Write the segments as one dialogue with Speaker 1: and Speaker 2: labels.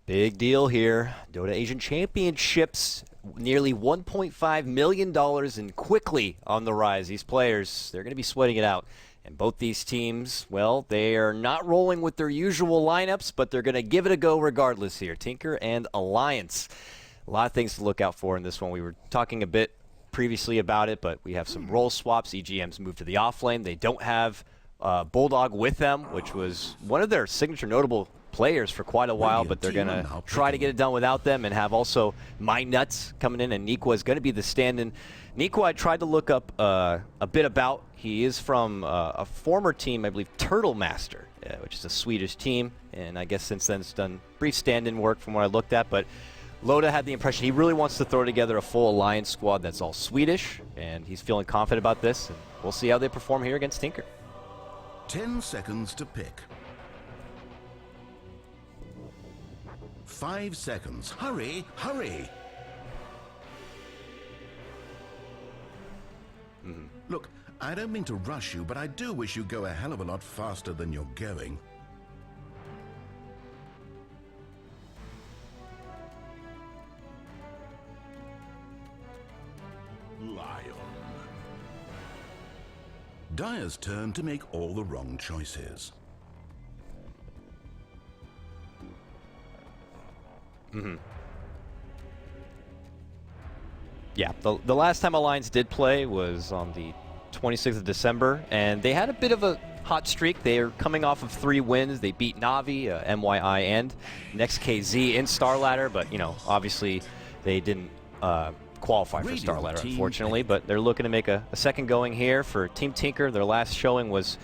Speaker 1: Big deal here. Dota Asian Championships, nearly $1.5 million and quickly on the rise. These players, they're going to be sweating it out. And both these teams, well, they are not rolling with their usual lineups, but they're going to give it a go regardless here. Tinker and Alliance. A lot of things to look out for in this one. We were talking a bit previously about it, but we have some role swaps. EGM's moved to the off lane. They don't have Bulldog with them, which was one of their signature notable players for quite a while, but they're going to try to get it done without them and have also Mynuts coming in, and Niqua is going to be the stand-in. Niqua, I tried to look up a bit about. He is from a former team, I believe, Turtle Master, which is a Swedish team, and I guess since then it's done brief stand-in work from what I looked at, but Loda had the impression he really wants to throw together a full Alliance squad that's all Swedish, and he's feeling confident about this, and we'll see how they perform here against Tinker.
Speaker 2: 10 seconds to pick. 5 seconds. Hurry, hurry! Look, I don't mean to rush you, but I do wish you'd go a hell of a lot faster than you're going. Lion. Dire's turn to make all the wrong choices.
Speaker 1: Yeah, the last time Alliance did play was on the 26th of December, and they had a bit of a hot streak. They are coming off of 3 wins. They beat Navi, MYI, and NextKZ in Star Ladder, but, you know, obviously they didn't qualify for Star Ladder, unfortunately, but they're looking to make a second going here for Team Tinker. Their last showing was,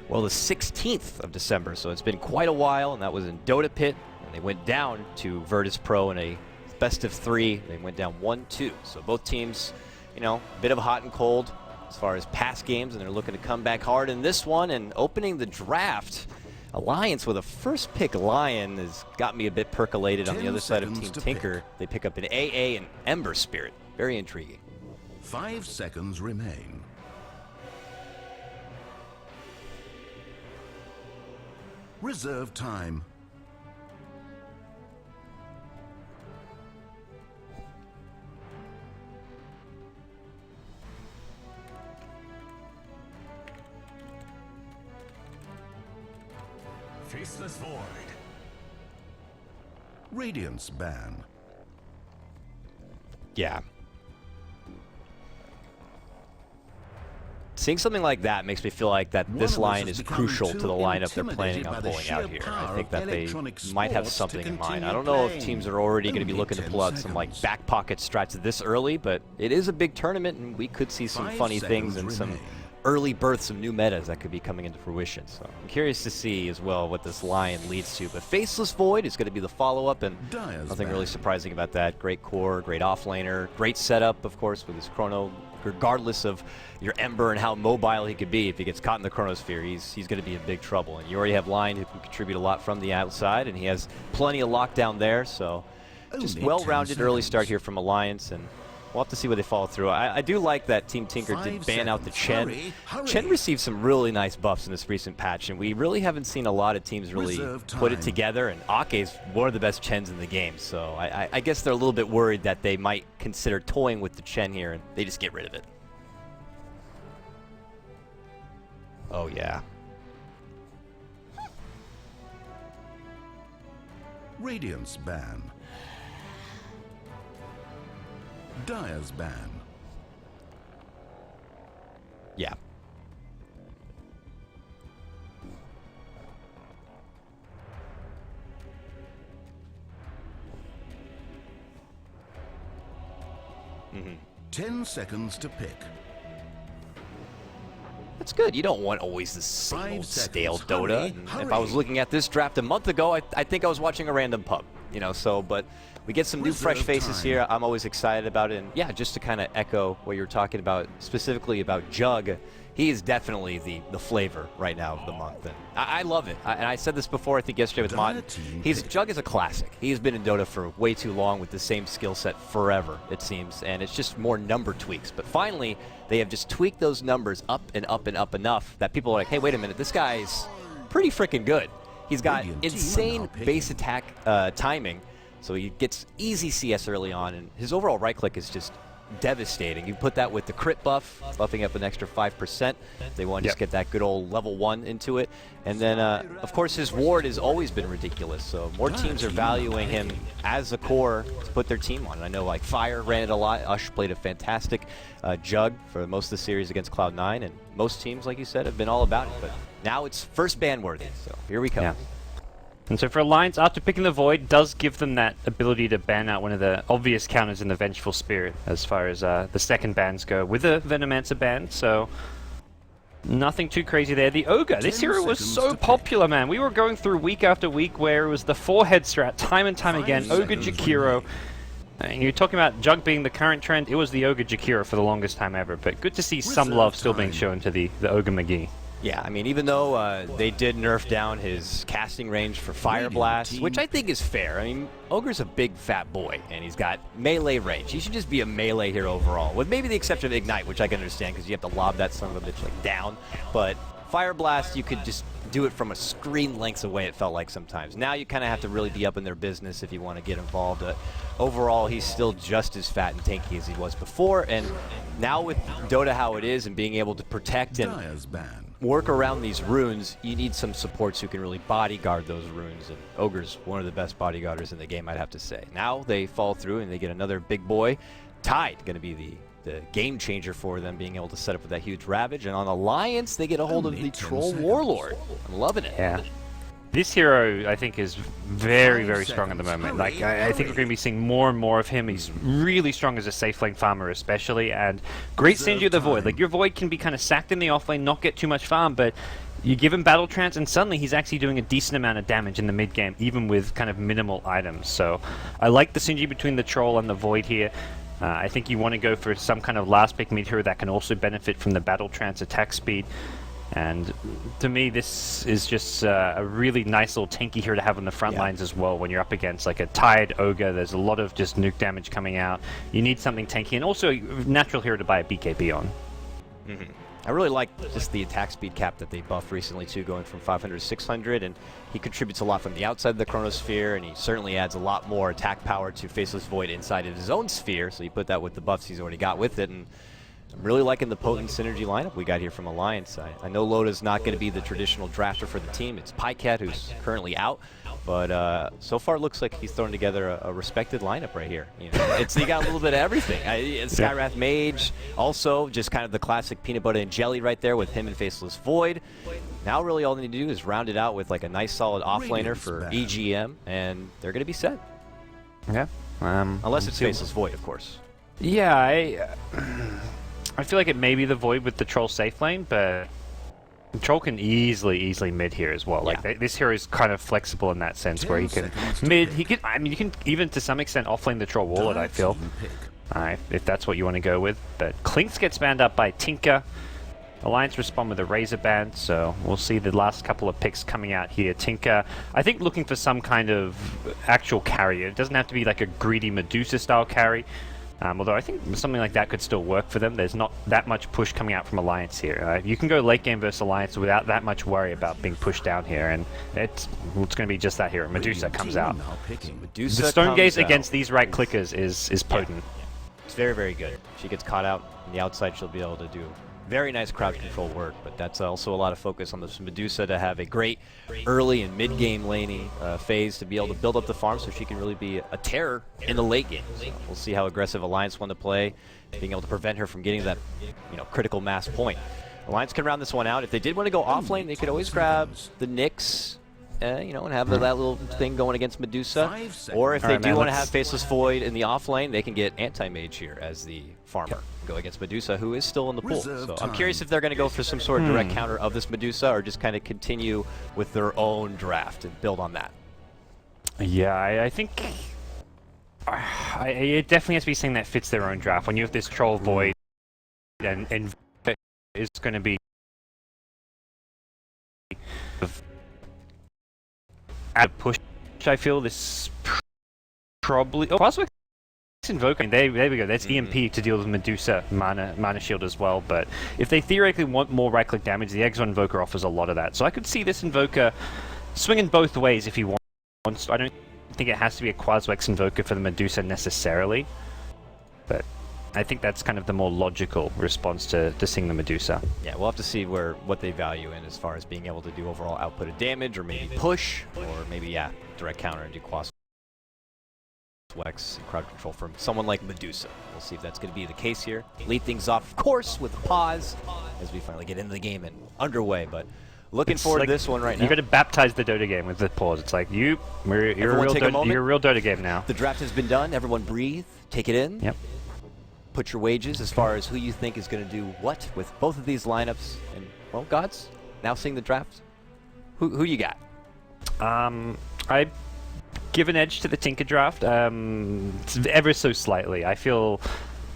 Speaker 1: well, the 16th of December, so it's been quite a while, and that was in Dota Pit, and they went down to Virtus Pro in a best of 3. They went down 1-2. So both teams, you know, a bit of hot and cold as far as past games, and they're looking to come back hard in this one. And opening the draft, Alliance with a first pick Lion has got me a bit percolated. On the other side of Team Tinker, they pick up an AA and Ember Spirit. Very intriguing.
Speaker 2: 5 seconds remain. Reserve time.
Speaker 3: Faceless Void.
Speaker 2: Radiance ban.
Speaker 1: Yeah. Seeing something like that makes me feel like that this line is crucial to the lineup they're planning on pulling out here. I think that they might have something in mind. I don't know if teams are already going to be looking to pull out some like back pocket strats this early, but it is a big tournament, and we could see some funny things and some early births of new metas that could be coming into fruition. So I'm curious to see as well what this Lion leads to. But Faceless Void is going to be the follow-up, and nothing really surprising about that. Great core, great offlaner, great setup, of course, with his chrono. Regardless of your Ember and how mobile he could be, if he gets caught in the chronosphere, he's going to be in big trouble. And you already have Lion who can contribute a lot from the outside, and he has plenty of lockdown there. So just well-rounded early start here from Alliance, and we'll have to see what they follow through. I do like that Team Tinker did ban out the Chen. Chen received some really nice buffs in this recent patch, and we really haven't seen a lot of teams really put it together, and Akke is one of the best Chens in the game, so I guess they're a little bit worried that they might consider toying with the Chen here, and they just get rid of it. Oh, yeah.
Speaker 2: Radiance ban. Dire's ban.
Speaker 1: Yeah.
Speaker 2: Mm-hmm. 10 seconds to pick.
Speaker 1: That's good. You don't want always the same old stale Dota. If I was looking at this draft a month ago, I think I was watching a random pub, you know, so, but we get some new fresh faces here. I'm always excited about it. And yeah, just to kind of echo what you were talking about, specifically about Jug, he is definitely the flavor right now of the month. And I love it. And I said this before, I think yesterday with Mott. Jug is a classic. He's been in Dota for way too long with the same skill set forever, it seems. And it's just more number tweaks. But finally, they have just tweaked those numbers up and up and up enough that people are like, hey, wait a minute, this guy's pretty freaking good. He's got insane base attack timing, so he gets easy CS early on, and his overall right click is just devastating. You put that with the crit buff, buffing up an extra 5%. They want to just get that good old level 1 into it. And then, of course, his ward has always been ridiculous, so more teams are valuing him as a core to put their team on. I know, like, Fire ran it a lot. Ush played a fantastic Jug for most of the series against Cloud9, and most teams, like you said, have been all about it. But now it's first ban worthy, so here we come.
Speaker 3: Yeah. And so for Alliance, after picking the Void, does give them that ability to ban out one of the obvious counters in the Vengeful Spirit as far as the second bans go, with a Venomancer ban, so nothing too crazy there. The Ogre, this hero was so popular, man. We were going through week after week where it was the 4-head strat, time and time again, Ogre Jakiro. And you're talking about Jug being the current trend, it was the Ogre Jakiro for the longest time ever, but good to see some love still being shown to the Ogre McGee.
Speaker 1: Yeah, I mean, even though they did nerf down his casting range for Fire Blast, which I think is fair. I mean, Ogre's a big fat boy, and he's got melee range. He should just be a melee hero overall, with maybe the exception of Ignite, which I can understand because you have to lob that son of a bitch like down. But Fire Blast, you could just do it from a screen lengths away, it felt like sometimes. Now you kind of have to really be up in their business if you want to get involved. Overall, he's still just as fat and tanky as he was before, and now with Dota how it is and being able to protect and work around these runes, you need some supports who can really bodyguard those runes, and Ogre's one of the best bodyguarders in the game, I'd have to say. Now they fall through and they get another big boy. Tide going to be the game changer for them, being able to set up with that huge Ravage, and on Alliance they get a hold of the Troll Warlord. I'm loving it.
Speaker 3: Yeah. This hero, I think, is very, very strong at the moment. Like, I think we're going to be seeing more and more of him. He's really strong as a safe lane farmer, especially, and great synergy with the Void. Like, your Void can be kind of sacked in the offlane, not get too much farm, but you give him Battle Trance, and suddenly he's actually doing a decent amount of damage in the mid game, even with kind of minimal items. So, I like the synergy between the Troll and the Void here. I think you want to go for some kind of last pick mid hero that can also benefit from the Battle Trance attack speed. And to me, this is just a really nice little tanky hero to have on the front lines as well. When you're up against like a Tide Ogre, there's a lot of just nuke damage coming out. You need something tanky, and also a natural hero to buy a BKB on.
Speaker 1: I really like just the attack speed cap that they buffed recently too, going from 500 to 600, and he contributes a lot from the outside of the Chronosphere, and he certainly adds a lot more attack power to Faceless Void inside of his own sphere, so you put that with the buffs he's already got with it, and I'm really liking the potent synergy lineup we got here from Alliance. I know Loda's not going to be the traditional drafter for the team. It's Pycat who's currently out, but so far it looks like he's thrown together a respected lineup right here. You know, you got a little bit of everything. Skywrath Mage, also just kind of the classic peanut butter and jelly right there with him and Faceless Void. Now really all they need to do is round it out with like a nice solid offlaner for EGM, and they're going to be set.
Speaker 3: Yeah.
Speaker 1: Unless it's Faceless Void, of course.
Speaker 3: Yeah, I feel like it may be the Void with the Troll safe lane, but the Troll can easily mid here as well. Like this hero is kind of flexible in that sense, where he can mid. I mean, you can even to some extent offlane the Troll Warlord, I feel, if that's what you want to go with. But Clinks gets banned up by Tinker. Alliance respond with a Razor ban, so we'll see the last couple of picks coming out here. Tinker, I think, looking for some kind of actual carrier. It doesn't have to be like a greedy Medusa style carry. Although I think something like that could still work for them. There's not that much push coming out from Alliance here. You can go late game versus Alliance without that much worry about being pushed down here, and it's going to be just that hero. Medusa comes out. The Stone Gaze against these right clickers is potent.
Speaker 1: It's very, very good. She gets caught out on the outside, she'll be able to do very nice crowd control work, but that's also a lot of focus on this Medusa to have a great early and mid-game laning phase to be able to build up the farm so she can really be a terror in the late game. So we'll see how aggressive Alliance want to play, being able to prevent her from getting that critical mass point. Alliance can round this one out. If they did want to go off lane, they could always grab the Nyx, and have that little thing going against Medusa. Or if they do want to have Faceless Void in the off lane, they can get Anti-Mage here as the farmer. Go against Medusa, who is still in the pool. So I'm curious if they're going to go for some sort of direct counter of this Medusa, or just kind of continue with their own draft and build on that.
Speaker 3: Yeah, I think it definitely has to be something that fits their own draft. When you have this Troll Void, and it's going to be at a push. I feel this probably possibly Invoker. There we go. That's EMP to deal with Medusa mana shield as well. But if they theoretically want more right click damage, the Exo Invoker offers a lot of that. So I could see this Invoker swinging both ways if he wants. I don't think it has to be a Qualifier Invoker for the Medusa necessarily, but I think that's kind of the more logical response to seeing the Medusa.
Speaker 1: Yeah, we'll have to see what they value in as far as being able to do overall output of damage, or maybe push, or maybe, yeah, direct counter and do Quas Wex and crowd control from someone like Medusa. We'll see if that's going to be the case here. Lead things off, of course, with a pause as we finally get into the game and underway, but looking forward to this one right now.
Speaker 3: You got to baptize the Dota game with the pause. It's like, you're a real Dota game now.
Speaker 1: The draft has been done. Everyone breathe, take it in.
Speaker 3: Yep.
Speaker 1: Put your wages as far as who you think is going to do what with both of these lineups. And, well, gods, now seeing the draft, who you got?
Speaker 3: I give an edge to the Tinker draft, ever so slightly. I feel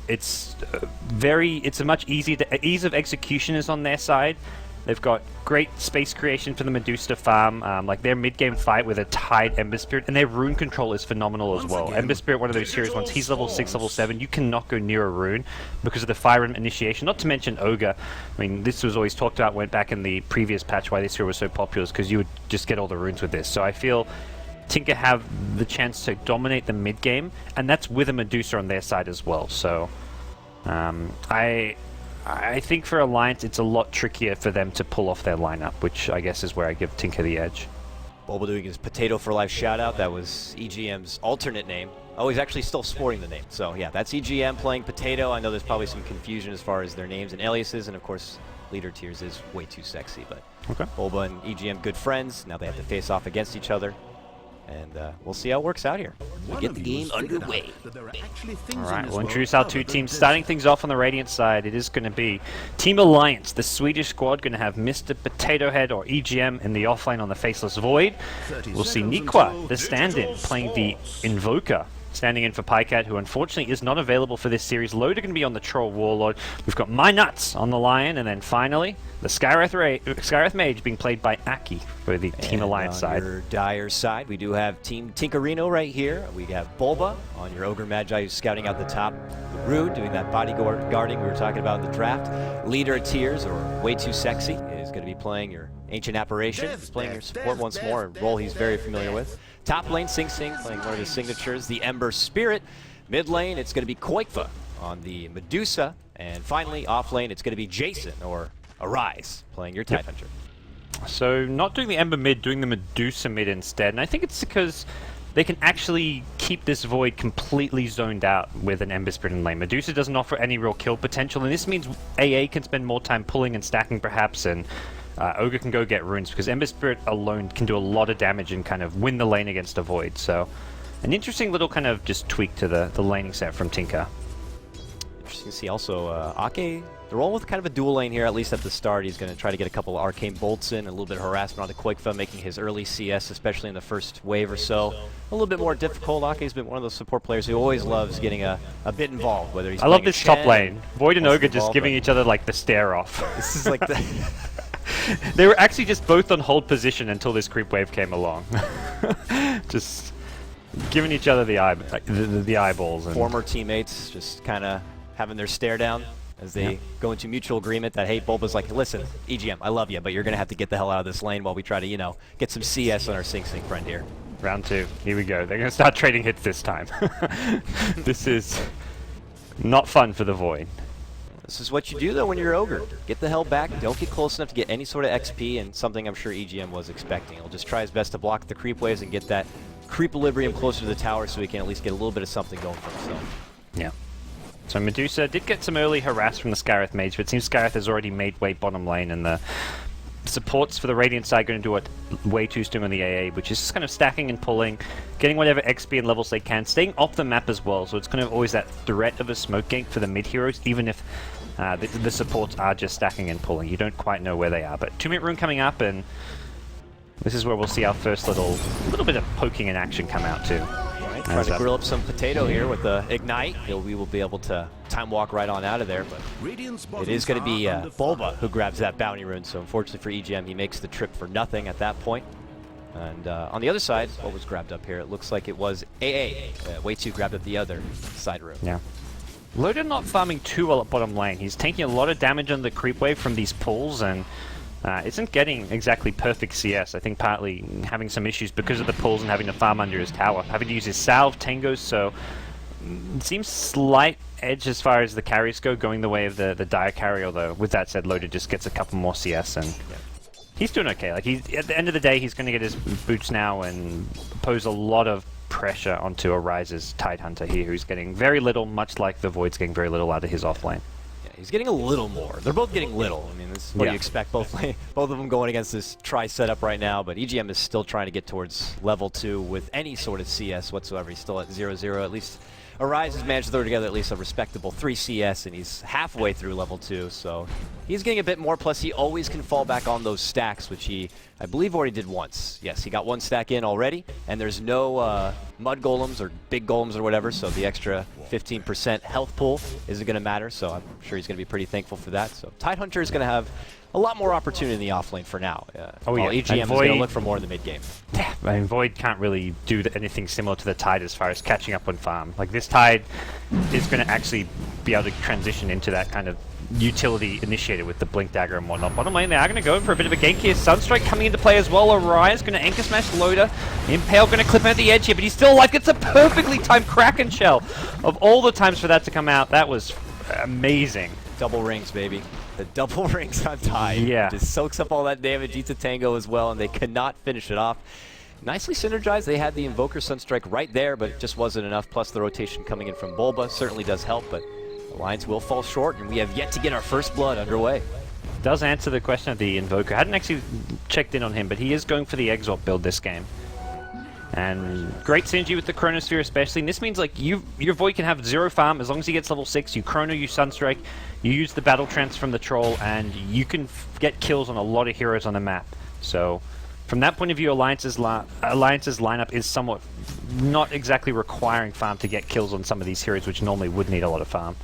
Speaker 3: it's a much ease of execution is on their side. They've got great space creation for the Medusa to farm, like their mid-game fight with a tied Ember Spirit, and their rune control is phenomenal as well. Ember Spirit, one of those serious ones, he's level 6, level 7, you cannot go near a rune because of the Fire Emblem initiation, not to mention Ogre. I mean, this was always talked about, went back in the previous patch why this hero was so popular, is because you would just get all the runes with this. So I feel Tinker have the chance to dominate the mid-game, and that's with a Medusa on their side as well. So I think for Alliance, it's a lot trickier for them to pull off their lineup, which I guess is where I give Tinker the edge.
Speaker 1: Bulba doing his Potato for Life shout-out. That was EGM's alternate name. Oh, he's actually still sporting the name. So, yeah, that's EGM playing Potato. I know there's probably some confusion as far as their names and aliases, and, of course, Leader Tiers is Waytosexy. But
Speaker 3: okay.
Speaker 1: Bulba and EGM, good friends. Now they have to face off against each other. And we'll see how it works out here. We get the game underway.
Speaker 3: Alright, we'll introduce our two teams. Starting things off on the Radiant side, it is going to be Team Alliance, the Swedish squad, going to have Mr. Potato Head or EGM in the offlane on the Faceless Void. We'll see Niqua, the stand-in, playing the Invoker, standing in for Pycat, who unfortunately is not available for this series. Loda going to be on the Troll Warlord. We've got Mynuts on the Lion, and then finally, the Skywrath Mage being played by Akke for the Team Alliance side.
Speaker 1: On your Dire side, we do have Team Tinkerino right here. We have Bulba on your Ogre Magi, who's scouting out the top. Rude doing that bodyguarding we were talking about in the draft. Leader Tiers, or Waytosexy, is going to be playing your Ancient Apparition. He's playing your support once more, a role he's very familiar with. Top lane, Sing Sing, playing one of his signatures, the Ember Spirit. Mid lane, it's going to be qojqva on the Medusa. And finally, off lane, it's going to be Jason, or Arise, playing your Tidehunter.
Speaker 3: So not doing the Ember mid, doing the Medusa mid instead. And I think it's because they can actually keep this Void completely zoned out with an Ember Spirit in lane. Medusa doesn't offer any real kill potential, and this means AA can spend more time pulling and stacking perhaps, and Ogre can go get runes, because Ember Spirit alone can do a lot of damage and kind of win the lane against a Void. So an interesting little kind of just tweak to the laning set from Tinker.
Speaker 1: Interesting to see also Akke. They're rolling with kind of a dual lane here, at least at the start. He's going to try to get a couple of Arcane Bolts in, a little bit of harassment on the qojqva, making his early CS, especially in the first wave or so, a little bit more difficult. Akke's been one of those support players who always loves getting a bit involved, whether he's
Speaker 3: I love this top lane. Void and Ogre just giving each other like the stare off.
Speaker 1: This is like the...
Speaker 3: They were actually just both on hold position until this creep wave came along. Just giving each other the eyeballs. And
Speaker 1: former teammates just kind of having their stare down as they go into mutual agreement that, hey, Bulba's like, listen, EGM, I love you, but you're going to have to get the hell out of this lane while we try to, you know, get some CS on our Sing Sing friend here.
Speaker 3: Round 2. Here we go. They're going to start trading hits this time. This is not fun for the Void.
Speaker 1: This is what you do, though, when you're Ogre. Get the hell back. Don't get close enough to get any sort of XP, and something I'm sure EGM was expecting. He'll just try his best to block the creep waves and get that creep-equilibrium closer to the tower so he can at least get a little bit of something going for himself.
Speaker 3: Yeah. So Medusa did get some early harass from the Skywrath Mage, but it seems Skywrath has already made way bottom lane, and the supports for the Radiant side going to do what Wayto's doing on the AA, which is just kind of stacking and pulling, getting whatever XP and levels they can, staying off the map as well, so it's kind of always that threat of a smoke gank for the mid heroes, even if the supports are just stacking and pulling. You don't quite know where they are. But 2-minute rune coming up, and this is where we'll see our first little bit of poking in action come out too.
Speaker 1: Right, trying to grill up some Potato here with the Ignite. We will be able to time walk right on out of there, but it is going to be Bulba who grabs that bounty rune, so unfortunately for EGM, he makes the trip for nothing at that point. And on the other side, what was grabbed up here? It looks like it was AA. Wayto grabbed up the other side rune.
Speaker 3: Yeah. Loda not farming too well at bottom lane. He's taking a lot of damage on the creep wave from these pulls, and isn't getting exactly perfect CS. I think partly having some issues because of the pulls and having to farm under his tower. Having to use his salve, tangos, so it seems slight edge as far as the carries go, going the way of the dire carry, although with that said, Loda just gets a couple more CS and he's doing okay. Like, he's at the end of the day, he's going to get his boots now and pose a lot of pressure onto Arise's Tidehunter here, who's getting very little, much like the Void's getting very little out of his offlane.
Speaker 1: He's getting a little more. They're both getting little. I mean, this is what you expect. Both of them going against this try setup right now, but EGM is still trying to get towards level 2 with any sort of CS whatsoever. He's still at 0-0. At least Arise has managed to throw together at least a respectable 3 CS, and he's halfway through level 2, so he's getting a bit more. Plus, he always can fall back on those stacks, which he, I believe, already did once. Yes, he got 1 stack in already, and there's no mud golems or big golems or whatever, so the extra 15% health pool isn't going to matter, so I'm sure he's going to be pretty thankful for that. So Tidehunter is going to have a lot more opportunity in the offlane for now. EGM is going to look for more in the mid game.
Speaker 3: Yeah, I mean, Void can't really do anything similar to the Tide as far as catching up on farm. Like, this Tide is going to actually be able to transition into that kind of utility initiator with the Blink Dagger and whatnot. Bottom lane, they are going to go in for a bit of a gank here. Sunstrike coming into play as well. Arise going to anchor smash Loda. Impale going to clip out the edge here, but he's still alive. Gets a perfectly timed Kraken Shell. Of all the times for that to come out, that was amazing.
Speaker 1: Double rings, baby. The double rings on Tide.
Speaker 3: Yeah.
Speaker 1: Just soaks up all that damage, eats a tango as well, and they cannot finish it off. Nicely synergized. They had the Invoker Sunstrike right there, but it just wasn't enough. Plus the rotation coming in from Bulba certainly does help, but Alliance will fall short, and we have yet to get our first blood underway.
Speaker 3: Does answer the question of the Invoker. Hadn't actually checked in on him, but he is going for the Exalt build this game. And great synergy with the Chronosphere especially. And this means like your Void can have 0 farm as long as he gets level 6. You Chrono, you Sunstrike, you use the Battle Trance from the Troll, and you can get kills on a lot of heroes on the map. So from that point of view, Alliance's lineup is somewhat not exactly requiring farm to get kills on some of these heroes, which normally would need a lot of farm.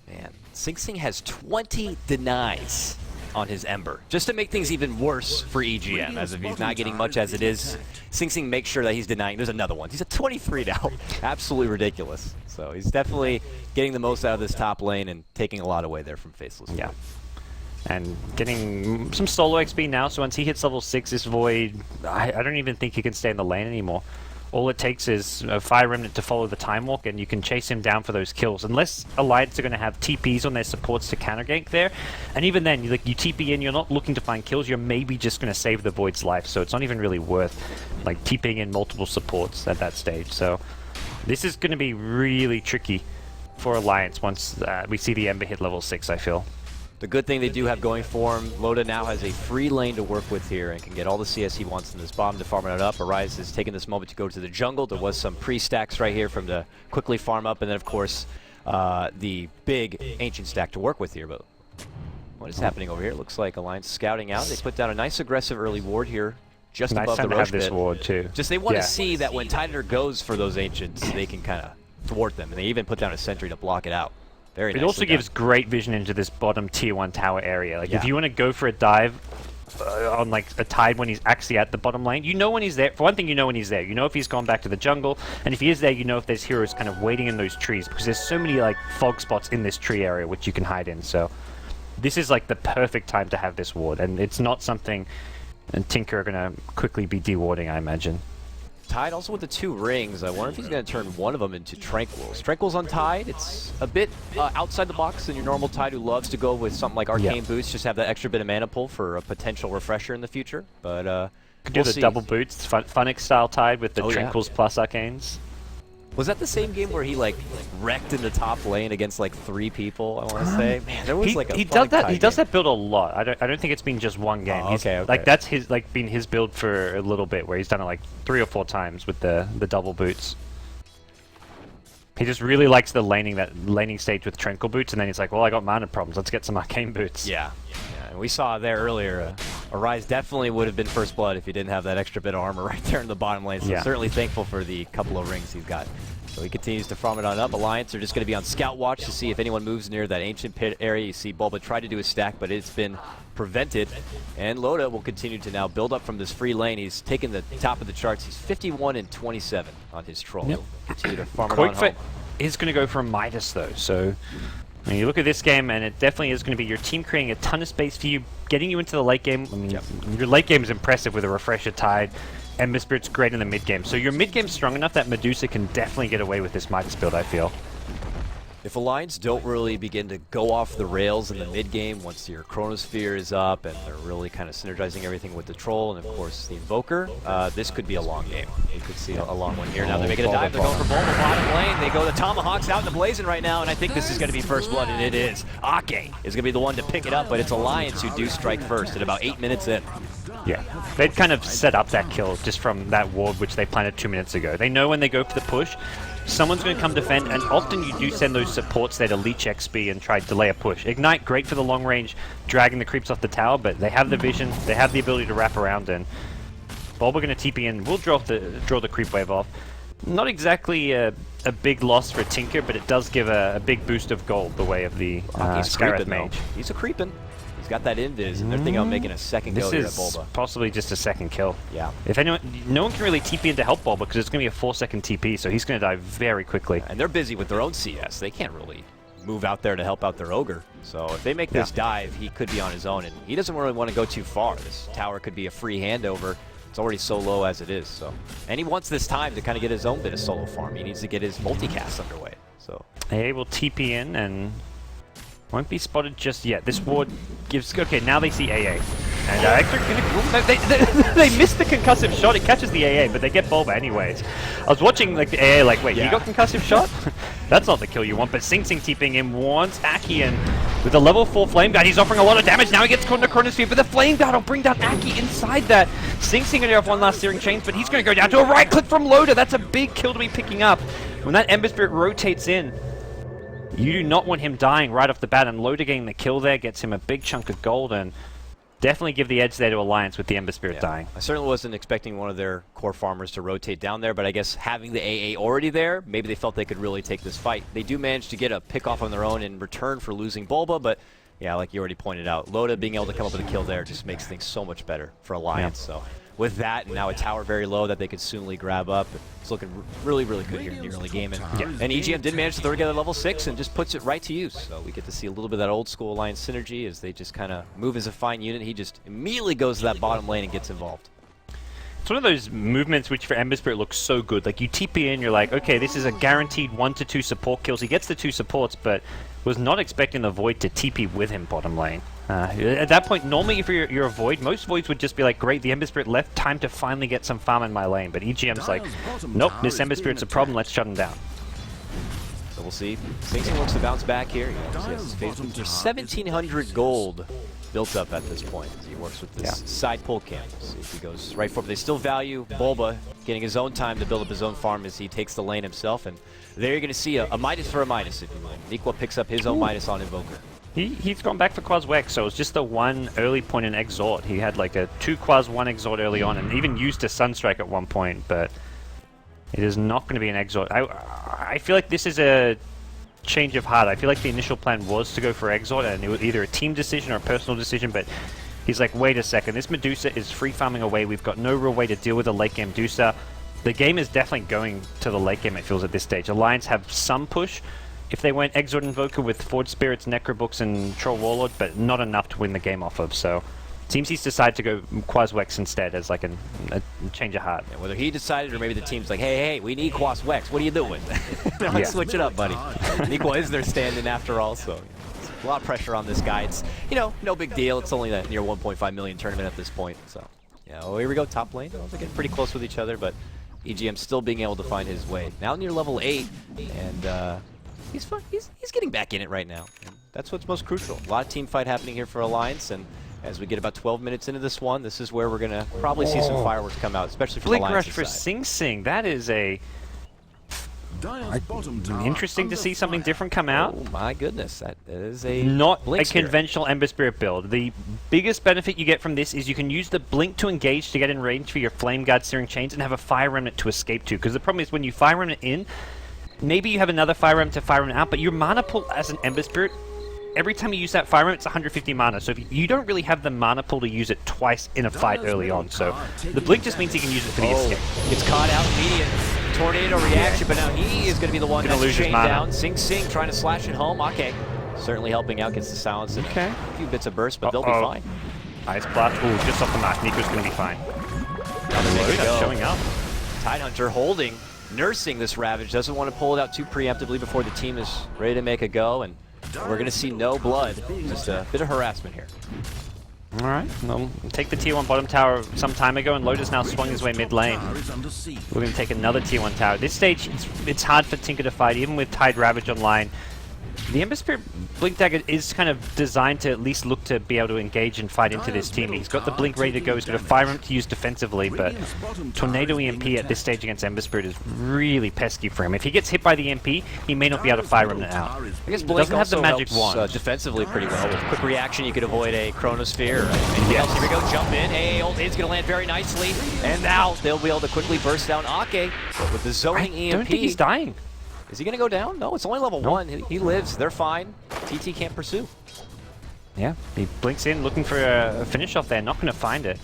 Speaker 1: Man, Sing Sing has 20 denies on his Ember, just to make things even worse for EGM, as if he's not getting much as it is. Sing Sing makes sure that he's denying. There's another one. He's at 23 now. Absolutely ridiculous. So he's definitely getting the most out of this top lane and taking a lot away there from Faceless.
Speaker 3: Yeah. And getting some solo XP now, so once he hits level 6, this Void, I don't even think he can stay in the lane anymore. All it takes is a Fire Remnant to follow the Time Walk, and you can chase him down for those kills. Unless Alliance are going to have TPs on their supports to counter gank there, and even then, you TP in, you're not looking to find kills, you're maybe just going to save the Void's life, so it's not even really worth like TPing in multiple supports at that stage. So this is going to be really tricky for Alliance once we see the Ember hit level 6, I feel.
Speaker 1: The good thing they do have going for him, Loda now has a free lane to work with here and can get all the CS he wants in this bottom to farm it up. Arise has taken this moment to go to the jungle. There was some pre-stacks right here from the quickly farm up, and then of course the big ancient stack to work with here. But what is happening over here? It looks like Alliance scouting out. They put down a nice aggressive early ward here, just above the Roche
Speaker 3: this ward too.
Speaker 1: Just they want to see that when Tidehunter goes for those ancients, they can kind of thwart them, and they even put down a sentry to block it out.
Speaker 3: It also gives great vision into this bottom tier 1 tower area. Like if you want to go for a dive on like a Tide when he's actually at the bottom lane, you know when he's there. For one thing, you know when he's there. You know if he's gone back to the jungle, and if he is there, you know if there's heroes kind of waiting in those trees, because there's so many like fog spots in this tree area which you can hide in. So this is like the perfect time to have this ward, and it's not something and Tinker are going to quickly be dewarding, I imagine.
Speaker 1: Tide also with the 2 rings. I wonder if he's going to turn one of them into Tranquils. Tranquils on Tide, it's a bit outside the box than your normal Tide who loves to go with something like Arcane Boots, just have that extra bit of mana pull for a potential refresher in the future. But
Speaker 3: could do the double boots, Funix style Tide with the Tranquils plus Arcanes.
Speaker 1: Was that the same game where he like wrecked in the top lane against like 3 people? I want to say, man, there was like a
Speaker 3: he does that build a lot. I don't think it's been just one game.
Speaker 1: Oh, okay.
Speaker 3: Like that's his been his build for a little bit, where he's done it like 3 or 4 times with the double boots. He just really likes the laning stage with Tranquil boots, and then he's like, well, I got mana problems. Let's get some Arcane boots.
Speaker 1: Yeah. And we saw there earlier, Arise definitely would have been first blood if he didn't have that extra bit of armor right there in the bottom lane. So certainly thankful for the couple of rings he's got. So he continues to farm it on up. Alliance are just going to be on scout watch to see if anyone moves near that ancient pit area. You see Bulba try to do a stack, but it's been prevented. And Loda will continue to now build up from this free lane. He's taken the top of the charts. He's 51 and 27 on his troll. He'll continue to farm it on home.
Speaker 3: Is going to go for a Midas though, so You look at this game, and it definitely is going to be your team creating a ton of space for you, getting you into the late game. I mean, your late game is impressive with a Refresher Tide. Ember Spirit's great in the mid game. So your mid game's strong enough that Medusa can definitely get away with this Midas build, I feel.
Speaker 1: If Alliance don't really begin to go off the rails in the mid game, once your Chronosphere is up and they're really kind of synergizing everything with the Troll and of course the Invoker, this could be a long game. We could see a long one here. Now they're making a dive, they're going for Bulba bottom lane. They go the Tomahawks out in the blazing right now, and I think this is going to be first blood, and it is. Akke is going to be the one to pick it up, but it's Alliance who do strike first at about 8 minutes in.
Speaker 3: Yeah, they'd kind of set up that kill just from that ward which they planted 2 minutes ago. They know when they go for the push, someone's going to come defend, and often you do send those supports there to leech XP and try to delay a push. Ignite, great for the long range, dragging the creeps off the tower, but they have the vision, they have the ability to wrap around, and Bulba going to TP in. We'll draw the creep wave off. Not exactly a big loss for Tinker, but it does give a big boost of gold the way of the Scarab Mage.
Speaker 1: He's a creepin'. He's got that invis, and they're thinking about making a second go here at Bulba.
Speaker 3: This is possibly just a second kill.
Speaker 1: Yeah.
Speaker 3: If anyone, no one can really TP in to help Bulba because it's going to be a 4-second TP, so he's going to die very quickly.
Speaker 1: And they're busy with their own CS. They can't really move out there to help out their Ogre. So if they make this dive, he could be on his own, and he doesn't really want to go too far. This tower could be a free handover. It's already so low as it is. So, and he wants this time to kind of get his own bit of solo farm. He needs to get his multicast underway. So
Speaker 3: AA will TP in and won't be spotted just yet. This ward gives... Okay, now they see AA. And actually they missed the concussive shot. It catches the AA, but they get Bulba anyways. I was watching like the AA like, wait, you got concussive shot? That's not the kill you want, but Sing Sing TPing in wants Akke, and with a level 4 Flame Guard, he's offering a lot of damage. Now he gets caught in the Chronosphere, but the Flame Guard will bring down Akke inside that. Sing Sing going to have one last Searing Chains, but he's going to go down to a right click from Loda. That's a big kill to be picking up. When that Ember Spirit rotates in, you do not want him dying right off the bat, and Loda getting the kill there gets him a big chunk of gold, and definitely give the edge there to Alliance with the Ember Spirit dying.
Speaker 1: I certainly wasn't expecting one of their core farmers to rotate down there, but I guess having the AA already there, maybe they felt they could really take this fight. They do manage to get a pick off on their own in return for losing Bulba, but yeah, like you already pointed out, Loda being able to come up with a kill there just makes things so much better for Alliance. So with that, and now a tower very low that they could soonly grab up, it's looking really, really good here in the early game. And EGM did manage to throw together level 6 and just puts it right to use. So we get to see a little bit of that old school Alliance synergy as they just kind of move as a fine unit. He just immediately goes to that bottom lane and gets involved.
Speaker 3: It's one of those movements which for Ember Spirit looks so good. Like you TP in, you're like, okay, this is a guaranteed 1 to 2 support kills. He gets the 2 supports, but was not expecting the Void to TP with him bottom lane. At that point, normally if you're a Void, most Voids would just be like, great, the Ember Spirit left, time to finally get some farm in my lane. But EGM's like, nope, this Ember Spirit's a problem, let's shut him down.
Speaker 1: So we'll see. Sing Sing looks to bounce back here. There's 1,700 gold built up at this point as he works with this side pull camp. See if he goes right for it. They still value Bulba getting his own time to build up his own farm as he takes the lane himself. And there you're going to see a Midas for a Midas, if you will. Niqua picks up his own Midas on Invoker.
Speaker 3: He's gone back for qojqva, so it was just the one early point in Exort. He had like a 2 qojqva, 1 Exort early on, and even used a Sunstrike at one point, but it is not going to be an Exort. I feel like this is a change of heart. I feel like the initial plan was to go for Exort, and it was either a team decision or a personal decision, but he's like, wait a second, this Medusa is free farming away. We've got no real way to deal with a late game Medusa. The game is definitely going to the late game, it feels, at this stage. Alliance have some push if they went Exort Invoker with Forge Spirits, Necrobooks, and Troll Warlord, but not enough to win the game off of, so seems he's decided to go qojqva instead as like a change of heart.
Speaker 1: Yeah, whether he decided or maybe the team's like, hey, we need qojqva. What are you doing? Let's switch it up, buddy. Niqua is their stand-in after all, so a lot of pressure on this guy. It's, you know, no big deal. It's only that near 1.5 million tournament at this point, so yeah. Well, here we go, top lane. They're getting pretty close with each other, but EGM still being able to find his way. Now near level 8, and he's fun. He's getting back in it right now. And that's what's most crucial. A lot of team fight happening here for Alliance, and as we get about 12 minutes into this one, this is where we're going to probably see some fireworks come out, especially from
Speaker 3: Blink
Speaker 1: Alliance's
Speaker 3: Rush for
Speaker 1: side.
Speaker 3: Sing Sing. That is a interesting to see something different come out.
Speaker 1: Oh my goodness, that is a
Speaker 3: not
Speaker 1: Blink
Speaker 3: a conventional Ember Spirit build. The biggest benefit you get from this is you can use the Blink to engage to get in range for your Flame Guard Searing Chains and have a Fire Remnant to escape to. Because the problem is when you Fire Remnant in, maybe you have another Fire Remnant to Fire Remnant out, but your mana pool as an Ember Spirit, every time you use that Fire Remnant, it's 150 mana. So if you don't really have the mana pool to use it twice in a fight early on. So the Blink just means you can use it for the escape.
Speaker 1: Gets caught out, immediate tornado reaction, but now he is going to be the one that's chained down. Sing Sing trying to slash it home. Akke certainly helping out, gets the silence and
Speaker 3: Okay.
Speaker 1: a few bits of burst, but they'll be fine.
Speaker 3: Ice Blast. Ooh, just off the mark. Niqua's going to be fine.
Speaker 1: There we go.
Speaker 3: Showing up.
Speaker 1: Tidehunter holding, nursing this Ravage, doesn't want to pull it out too preemptively before the team is ready to make a go, and we're going to see no blood, just a bit of harassment here.
Speaker 3: Alright, well, take the tier 1 bottom tower some time ago, and Loda's now swung his way mid lane. We're going to take another tier 1 tower. At this stage, it's hard for Tinker to fight, even with Tide Ravage online. The Ember Spirit Blink Dagger is kind of designed to at least look to be able to engage and fight into this team. He's got the Blink ready to go, he's got a Fire Imp to use defensively, but Tornado EMP at this stage against Ember Spirit is really pesky for him. If he gets hit by the EMP, he may not be able to Fire Imp it out.
Speaker 1: I guess Blink
Speaker 3: doesn't have the
Speaker 1: also
Speaker 3: magic
Speaker 1: helps,
Speaker 3: wand.
Speaker 1: Defensively pretty well. With quick reaction, you could avoid a Chronosphere. Anything else? Here we go, jump in. AA ult is going to land very nicely, and now they'll be able to quickly burst down Akke, but with the zoning EMP.
Speaker 3: I don't think he's dying.
Speaker 1: Is he going to go down? No, it's only level 1. He lives. They're fine. TT can't pursue.
Speaker 3: Yeah, he blinks in looking for a finish off there, not going to find it.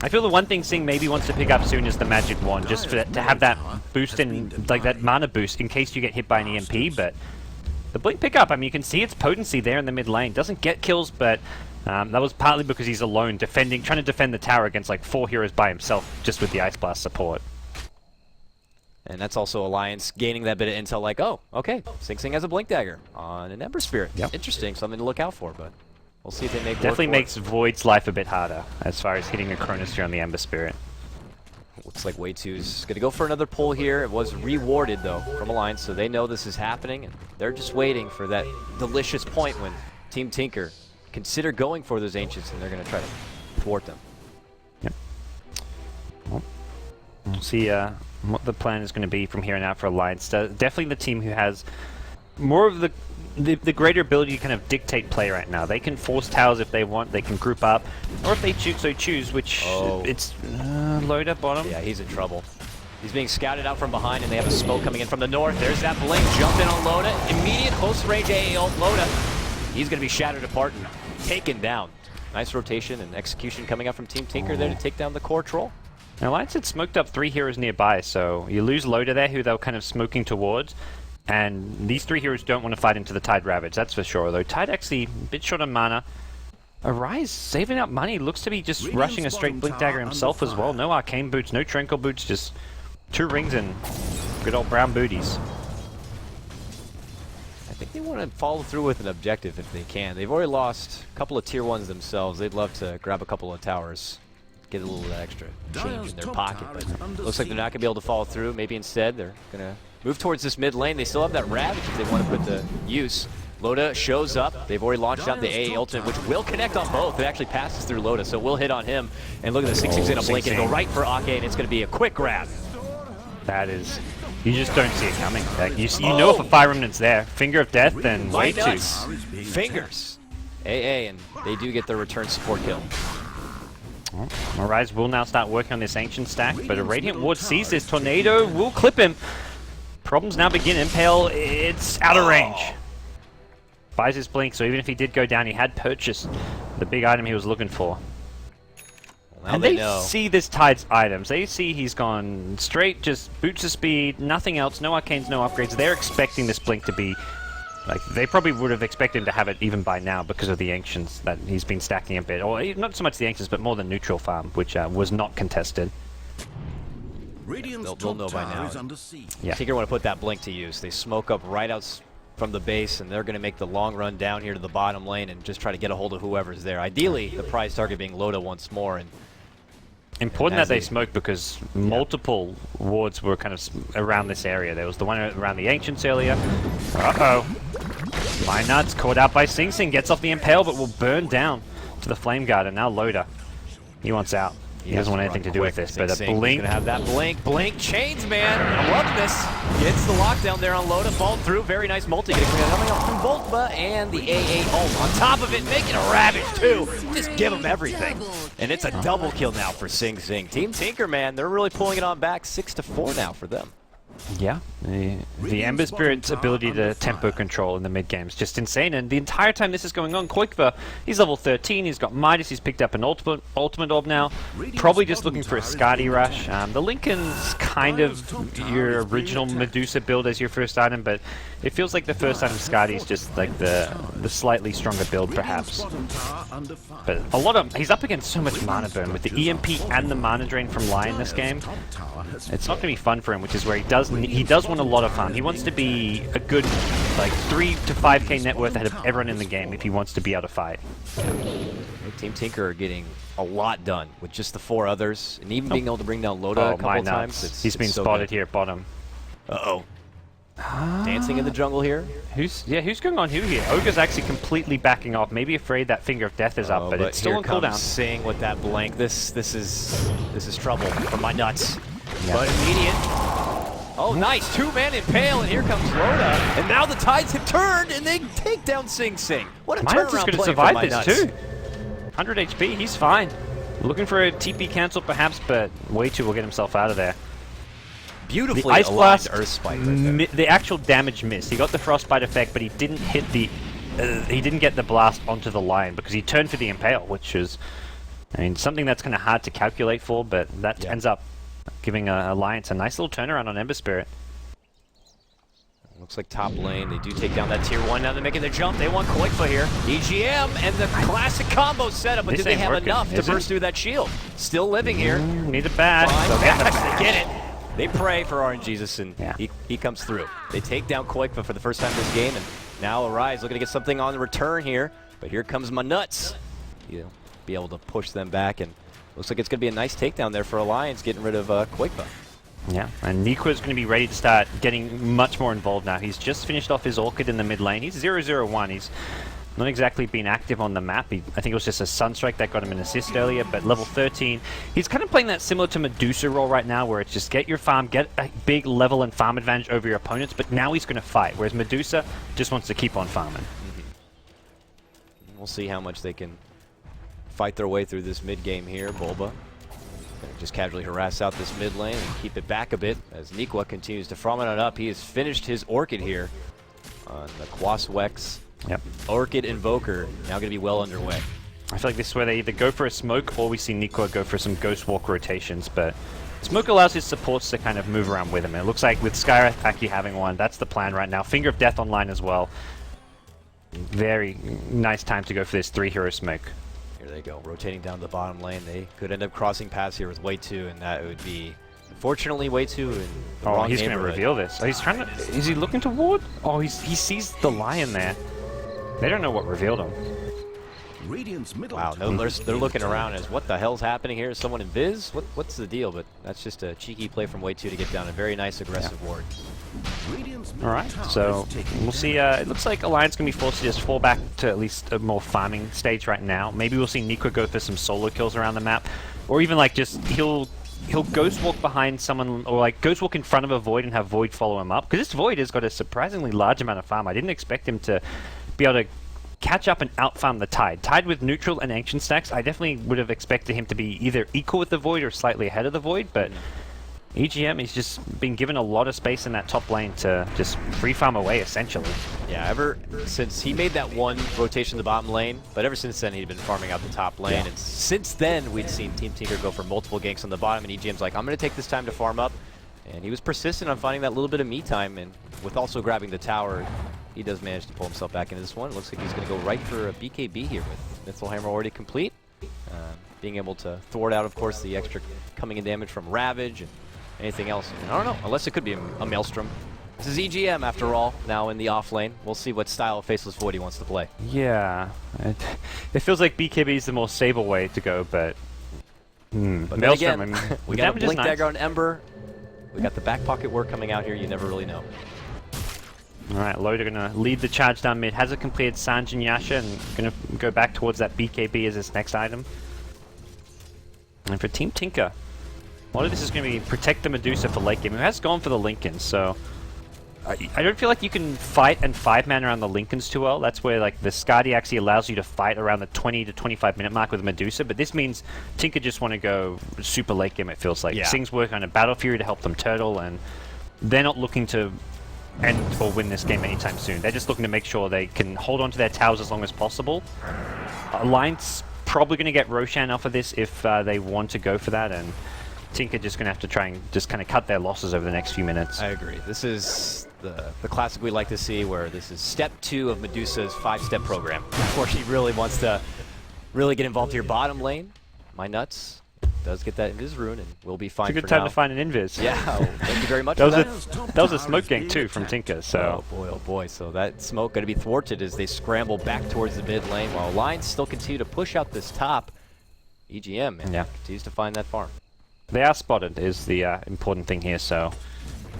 Speaker 3: I feel the one thing Sing maybe wants to pick up soon is the magic wand, just for to have that boost in, like that mana boost in case you get hit by an EMP, but the blink pickup, I mean, you can see its potency there in the mid lane. Doesn't get kills, but that was partly because he's alone, trying to defend the tower against like 4 heroes by himself, just with the Ice Blast support.
Speaker 1: And that's also Alliance gaining that bit of intel like, oh, okay, Sing Sing has a Blink Dagger on an Ember Spirit.
Speaker 3: Yep.
Speaker 1: Interesting, something to look out for, but we'll see if they make
Speaker 3: Definitely
Speaker 1: work for
Speaker 3: makes Void's life a bit harder as far as hitting a Chronosphere on the Ember Spirit.
Speaker 1: Looks like Wayto's going to go for another pull here. It was rewarded, though, from Alliance, so they know this is happening, and they're just waiting for that delicious point when Team Tinker consider going for those Ancients, and they're going to try to thwart them.
Speaker 3: Yep. Well, we'll see what the plan is going to be from here on out for Alliance. Definitely the team who has more of the greater ability to kind of dictate play right now. They can force towers if they want, they can group up, or if they choose, which it's Loda bottom.
Speaker 1: Yeah, he's in trouble. He's being scouted out from behind, and they have a smoke coming in from the north. There's that blink, jump in on Loda. Immediate close range AA ult. Loda, he's going to be shattered apart and taken down. Nice rotation and execution coming out from Team Tinker there to take down the core troll.
Speaker 3: Now, Alliance had smoked up 3 heroes nearby, so you lose Loda there, who they were kind of smoking towards, and these 3 heroes don't want to fight into the Tide Ravage, that's for sure. Though Tide actually a bit short on mana. Arise saving up money, looks to be just rushing a straight Blink Dagger himself as well. No Arcane Boots, no Tranquil Boots, just 2 rings and good old brown booties.
Speaker 1: I think they want to follow through with an objective if they can. They've already lost a couple of tier 1s themselves. They'd love to grab a couple of towers, get a little extra change in their pocket, but looks like they're not going to be able to follow through. Maybe instead they're going to move towards this mid lane. They still have that Ravage if they want to put to use. Loda shows up. They've already launched out the AA ultimate, which will connect on both. It actually passes through Loda, so we'll hit on him. And look at the 6-6 going to blink and go right for Akke, and it's going to be a quick grab.
Speaker 3: That is, you just don't see it coming. Like, you know if a Fire Remnant's there. Finger of Death and
Speaker 1: Mynuts. Fingers. AA, and they do get their return support kill.
Speaker 3: Well, Arise will now start working on this Ancient stack, but a Radiant Ward sees this. Tornado will clip him. Problems now begin. Impale, it's out of range. Buys his blink, so even if he did go down, he had purchased the big item he was looking for.
Speaker 1: Well,
Speaker 3: and they see this Tide's items. They see he's gone straight, just boots of speed, nothing else, no arcanes, no upgrades. They're expecting this blink to be, like, they probably would have expected him to have it even by now because of the Ancients that he's been stacking a bit. Or not so much the Ancients, but more the neutral farm, which was not contested.
Speaker 1: They'll know by now.
Speaker 3: Yeah.
Speaker 1: Tinker want to put that blink to use. They smoke up right out from the base, and they're going to make the long run down here to the bottom lane and just try to get a hold of whoever's there. Ideally, the prize target being Loda once more. And
Speaker 3: important that they smoke because multiple wards were kind of around this area. There was the one around the Ancients earlier. Uh-oh. Mynuts caught out by Sing Sing, gets off the Impale, but will burn down to the Flame Guard, and now Loda. He wants out. He doesn't want anything to do with this, but a blink.
Speaker 1: Gonna have that blink chains, man. I'm loving this. Gets the lockdown there on Loda, fall through. Very nice multi getting coming up from Bulba and the AA ult on top of it, making a Ravage too. Just give him everything, and it's a double kill now for Sing Sing. Team Tinker, man, they're really pulling it on back. 6-4 now for them.
Speaker 3: Yeah, The Ember Spirit's ability to tempo control in the mid game is just insane, and the entire time this is going on, qojqva, he's level 13, he's got Midas, he's picked up an ultimate orb now, probably just looking for a Skadi rush. The Lincoln's kind of your original Medusa build as your first item, but it feels like the first item Skadi is just like the slightly stronger build perhaps. But a lot of, he's up against so much mana burn with the EMP and the mana drain from Lion this game. It's not going to be fun for him, which is where he does want a lot of farm. He wants to be a good, like, 3 to 5k net worth ahead of everyone in the game if he wants to be able to fight.
Speaker 1: Team Tinker are getting a lot done with just the 4 others, and even being able to bring down Loda a couple times.
Speaker 3: He's been spotted here at bottom.
Speaker 1: Uh-oh. Dancing in the jungle here.
Speaker 3: Who's going on who here? Ogre's actually completely backing off, maybe afraid that Finger of Death is up, but it's still on cooldown.
Speaker 1: Sing with that blank. This is trouble for Mynuts. Yep. But immediate. Oh, nice. 2-man impale, and here comes Loda. And now the tides have turned, and they take down Sing Sing. What a turnaround play for
Speaker 3: survive
Speaker 1: Mynuts.
Speaker 3: this too. 100 HP, he's fine. Looking for a TP cancel perhaps, but Waytosexy will get himself out of there.
Speaker 1: Beautifully
Speaker 3: the Ice Blast,
Speaker 1: Earth Spike right
Speaker 3: the actual damage missed. He got the Frostbite effect, but he didn't hit the... he didn't get the blast onto the Lion because he turned for the Impale, which is, I mean, something that's kind of hard to calculate for, but that ends up giving Alliance a nice little turnaround on Ember Spirit.
Speaker 1: Looks like top lane, they do take down that tier 1, now they're making their jump, they want qojqva here. EGM and the classic combo setup, but do they have enough to burst through that shield? Still living here.
Speaker 3: Need a bash.
Speaker 1: They get it. They pray for RNGesus, and he comes through. They take down qojqva for the first time this game, and now Arise looking to get something on the return here, but here comes Mynuts. He'll be able to push them back, and looks like it's going to be a nice takedown there for Alliance, getting rid of qojqva.
Speaker 3: Yeah, and Niqua's going to be ready to start getting much more involved now. He's just finished off his Orchid in the mid lane. He's 0-0-1. He's not exactly been active on the map. I think it was just a Sunstrike that got him an assist earlier, but level 13. He's kind of playing that similar to Medusa role right now, where it's just get your farm, get a big level and farm advantage over your opponents, but now he's going to fight, whereas Medusa just wants to keep on farming.
Speaker 1: We'll see how much they can fight their way through this mid game here. Bulba just casually harass out this mid lane and keep it back a bit as Niqua continues to farm it on up. He has finished his Orchid here on the qojqva. Orchid Invoker now going to be well underway.
Speaker 3: I feel like this is where they either go for a smoke or we see Niqua go for some Ghost Walk rotations, but smoke allows his supports to kind of move around with him. And it looks like with Skywrath Akke having one, that's the plan right now. Finger of Death online as well. Very nice time to go for this 3-hero smoke.
Speaker 1: Here they go, rotating down the bottom lane. They could end up crossing paths here with Waytosexy, and that would be, unfortunately, Waytosexy in the wrong
Speaker 3: he's going to reveal this. Oh, he's trying to... Is he looking to ward? Oh, he sees the Lion there. They don't know what revealed him.
Speaker 1: Wow, no, they're looking around as what the hell's happening here? Is someone invis? What's the deal? But that's just a cheeky play from Waytosexy to get down a very nice aggressive ward.
Speaker 3: Alright, so we'll see. It looks like Alliance going to be forced to just fall back to at least a more farming stage right now. Maybe we'll see Niqua go for some solo kills around the map. Or even like just he'll Ghost Walk behind someone, or like Ghost Walk in front of a Void and have Void follow him up. Because this Void has got a surprisingly large amount of farm. I didn't expect him to be able to catch up and out-farm the Tide. Tide with neutral and ancient stacks, I definitely would have expected him to be either equal with the Void or slightly ahead of the Void, but EGM has just been given a lot of space in that top lane to just free farm away, essentially.
Speaker 1: Yeah, ever since he made that one rotation to the bottom lane, but ever since then he'd been farming out the top lane, and since then we'd seen Team Tinker go for multiple ganks on the bottom, and EGM's like, I'm going to take this time to farm up, and he was persistent on finding that little bit of me time, and with also grabbing the tower, he does manage to pull himself back into this one. It looks like he's going to go right for a BKB here with Mithril Hammer already complete. Being able to thwart out, of course, the extra coming in damage from Ravage and anything else. I don't know, unless it could be a Maelstrom. This is EGM, after all, now in the off lane. We'll see what style of Faceless Void he wants to play.
Speaker 3: Yeah, it feels like BKB is the more stable way to go, but...
Speaker 1: But
Speaker 3: Maelstrom,
Speaker 1: again,
Speaker 3: I mean,
Speaker 1: we got a Blink Dagger on Ember. We got the back pocket work coming out here, you never really know.
Speaker 3: Alright, Loda gonna lead the charge down mid, has a completed Sanj and Yasha, and gonna go back towards that BKB as his next item. And for Team Tinker, a lot of this is gonna be protect the Medusa for late game, who has gone for the Lincoln, so... I don't feel like you can fight and 5-man around the Lincolns too well. That's where like the Skadi actually allows you to fight around the 20 to 25 minute mark with Medusa, but this means Tinker just want to go super late game, it feels like. Sing's working on a Battle Fury to help them turtle, and they're not looking to end or win this game anytime soon. They're just looking to make sure they can hold on to their towers as long as possible. Alliance probably going to get Roshan off of this if they want to go for that, and Tinker just going to have to try and just kind of cut their losses over the next few minutes.
Speaker 1: I agree. This is the classic we like to see, where this is step 2 of Medusa's 5-step program, before she really wants to really get involved here. Bottom lane, Mynuts does get that invis rune and will be fine.
Speaker 3: It's a good
Speaker 1: for
Speaker 3: time
Speaker 1: now.
Speaker 3: to find an invis.
Speaker 1: Yeah, well, thank you very much.
Speaker 3: That
Speaker 1: for
Speaker 3: was a smoke gank too from Tinker. So
Speaker 1: oh boy. So that smoke going to be thwarted as they scramble back towards the mid lane, while Alliance still continue to push out this top. EGM continues to find that farm.
Speaker 3: They are spotted is the important thing here, so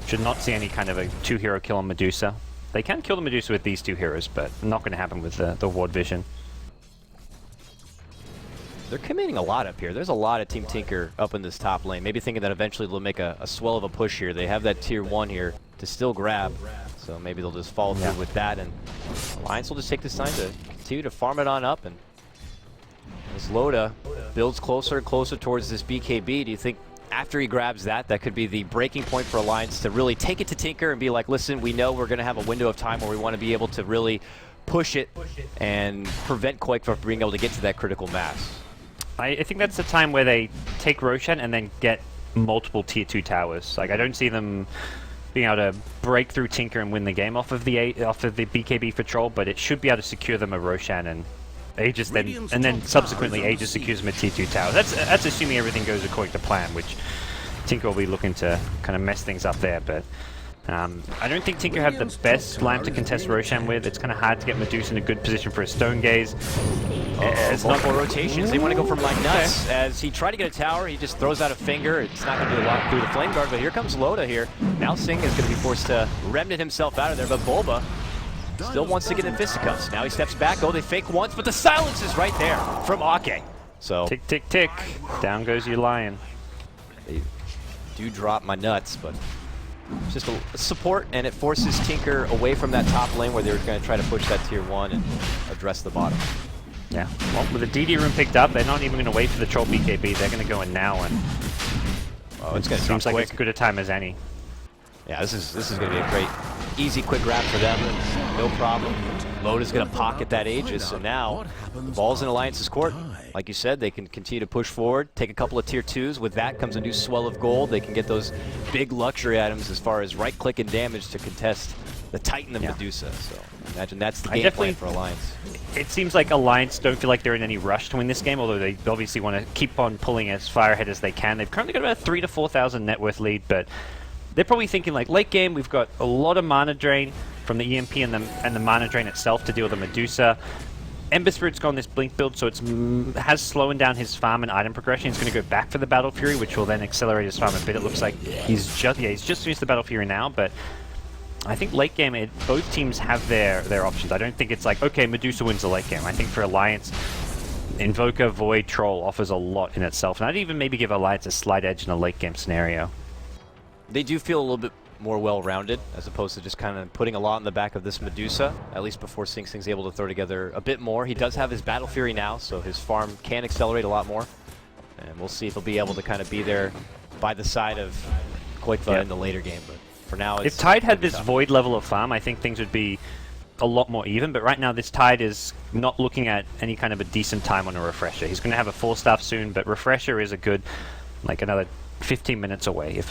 Speaker 3: should not see any kind of a 2-hero kill on Medusa. They can kill the Medusa with these 2 heroes, but not going to happen with the ward vision.
Speaker 1: They're committing a lot up here. There's a lot of Team Tinker up in this top lane. Maybe thinking that eventually they'll make a swell of a push here. They have that tier 1 here to still grab, so maybe they'll just follow through with that, and Alliance will just take this time to continue to farm it on up. And as Loda builds closer and closer towards this BKB, do you think after he grabs that, that could be the breaking point for Alliance to really take it to Tinker and be like, listen, we know we're going to have a window of time where we want to be able to really push it and prevent qojqva from being able to get to that critical mass?
Speaker 3: I think that's the time where they take Roshan and then get multiple tier 2 towers. Like, I don't see them being able to break through Tinker and win the game off of the BKB for Troll, but it should be able to secure them a Roshan, and Aegis then subsequently Aegis secures them a tier 2 tower. That's assuming everything goes according to plan, which Tinker will be looking to kind of mess things up there. But I don't think Tinker have the best line to contest Roshan with. It's kind of hard to get Medusa in a good position for a Stone Gaze.
Speaker 1: It's multiple rotations. They want to go for Mynuts. As he tried to get a tower, he just throws out a finger. It's not going to do a lot through the Flame Guard, but here comes Loda here. Now Singh is going to be forced to remnant himself out of there, but Bulba still wants to get in fisticuffs. Now he steps back. Oh, they fake once, but the silence is right there from Akke. So
Speaker 3: tick, tick, tick. Down goes your lion.
Speaker 1: They do drop Mynuts, but it's just a support, and it forces Tinker away from that top lane where they were going to try to push that tier 1 and address the bottom.
Speaker 3: Yeah, well, with the DD room picked up, they're not even going to wait for the Troll BKB. They're going to go in now, and
Speaker 1: it's going to
Speaker 3: seems like as good a time as any.
Speaker 1: Yeah, this is going to be a great, easy, quick grab for them. No problem. Loda's going to pocket that Aegis, so now the ball's in Alliance's court. Like you said, they can continue to push forward, take a couple of tier 2s. With that comes a new swell of gold. They can get those big luxury items as far as right-click and damage to contest the Titan of Medusa. So imagine that's the game plan for Alliance.
Speaker 3: It seems like Alliance don't feel like they're in any rush to win this game, although they obviously want to keep on pulling as far ahead as they can. They've currently got about a 3,000 to 4,000 net worth lead, but they're probably thinking like late game, we've got a lot of mana drain from the EMP and the mana drain itself to deal with the Medusa. Ember Spirit's gone this Blink build, so it's has slowing down his farm and item progression. He's going to go back for the Battle Fury, which will then accelerate his farm a bit. It looks like he's just finished the Battle Fury now, but I think late game, both teams have their options. I don't think it's like, okay, Medusa wins the late game. I think for Alliance, Invoker, Void, Troll offers a lot in itself, and I'd even maybe give Alliance a slight edge in a late game scenario.
Speaker 1: They do feel a little bit more well-rounded, as opposed to just kind of putting a lot in the back of this Medusa, at least before Sing's able to throw together a bit more. He does have his Battle Fury now, so his farm can accelerate a lot more. And we'll see if he'll be able to kind of be there by the side of qojqva in the later game. But for now,
Speaker 3: if Tide had this Void level of farm, I think things would be a lot more even. But right now, this Tide is not looking at any kind of a decent time on a Refresher. He's going to have a 4-staff soon, but Refresher is a good, like another 15 minutes away, if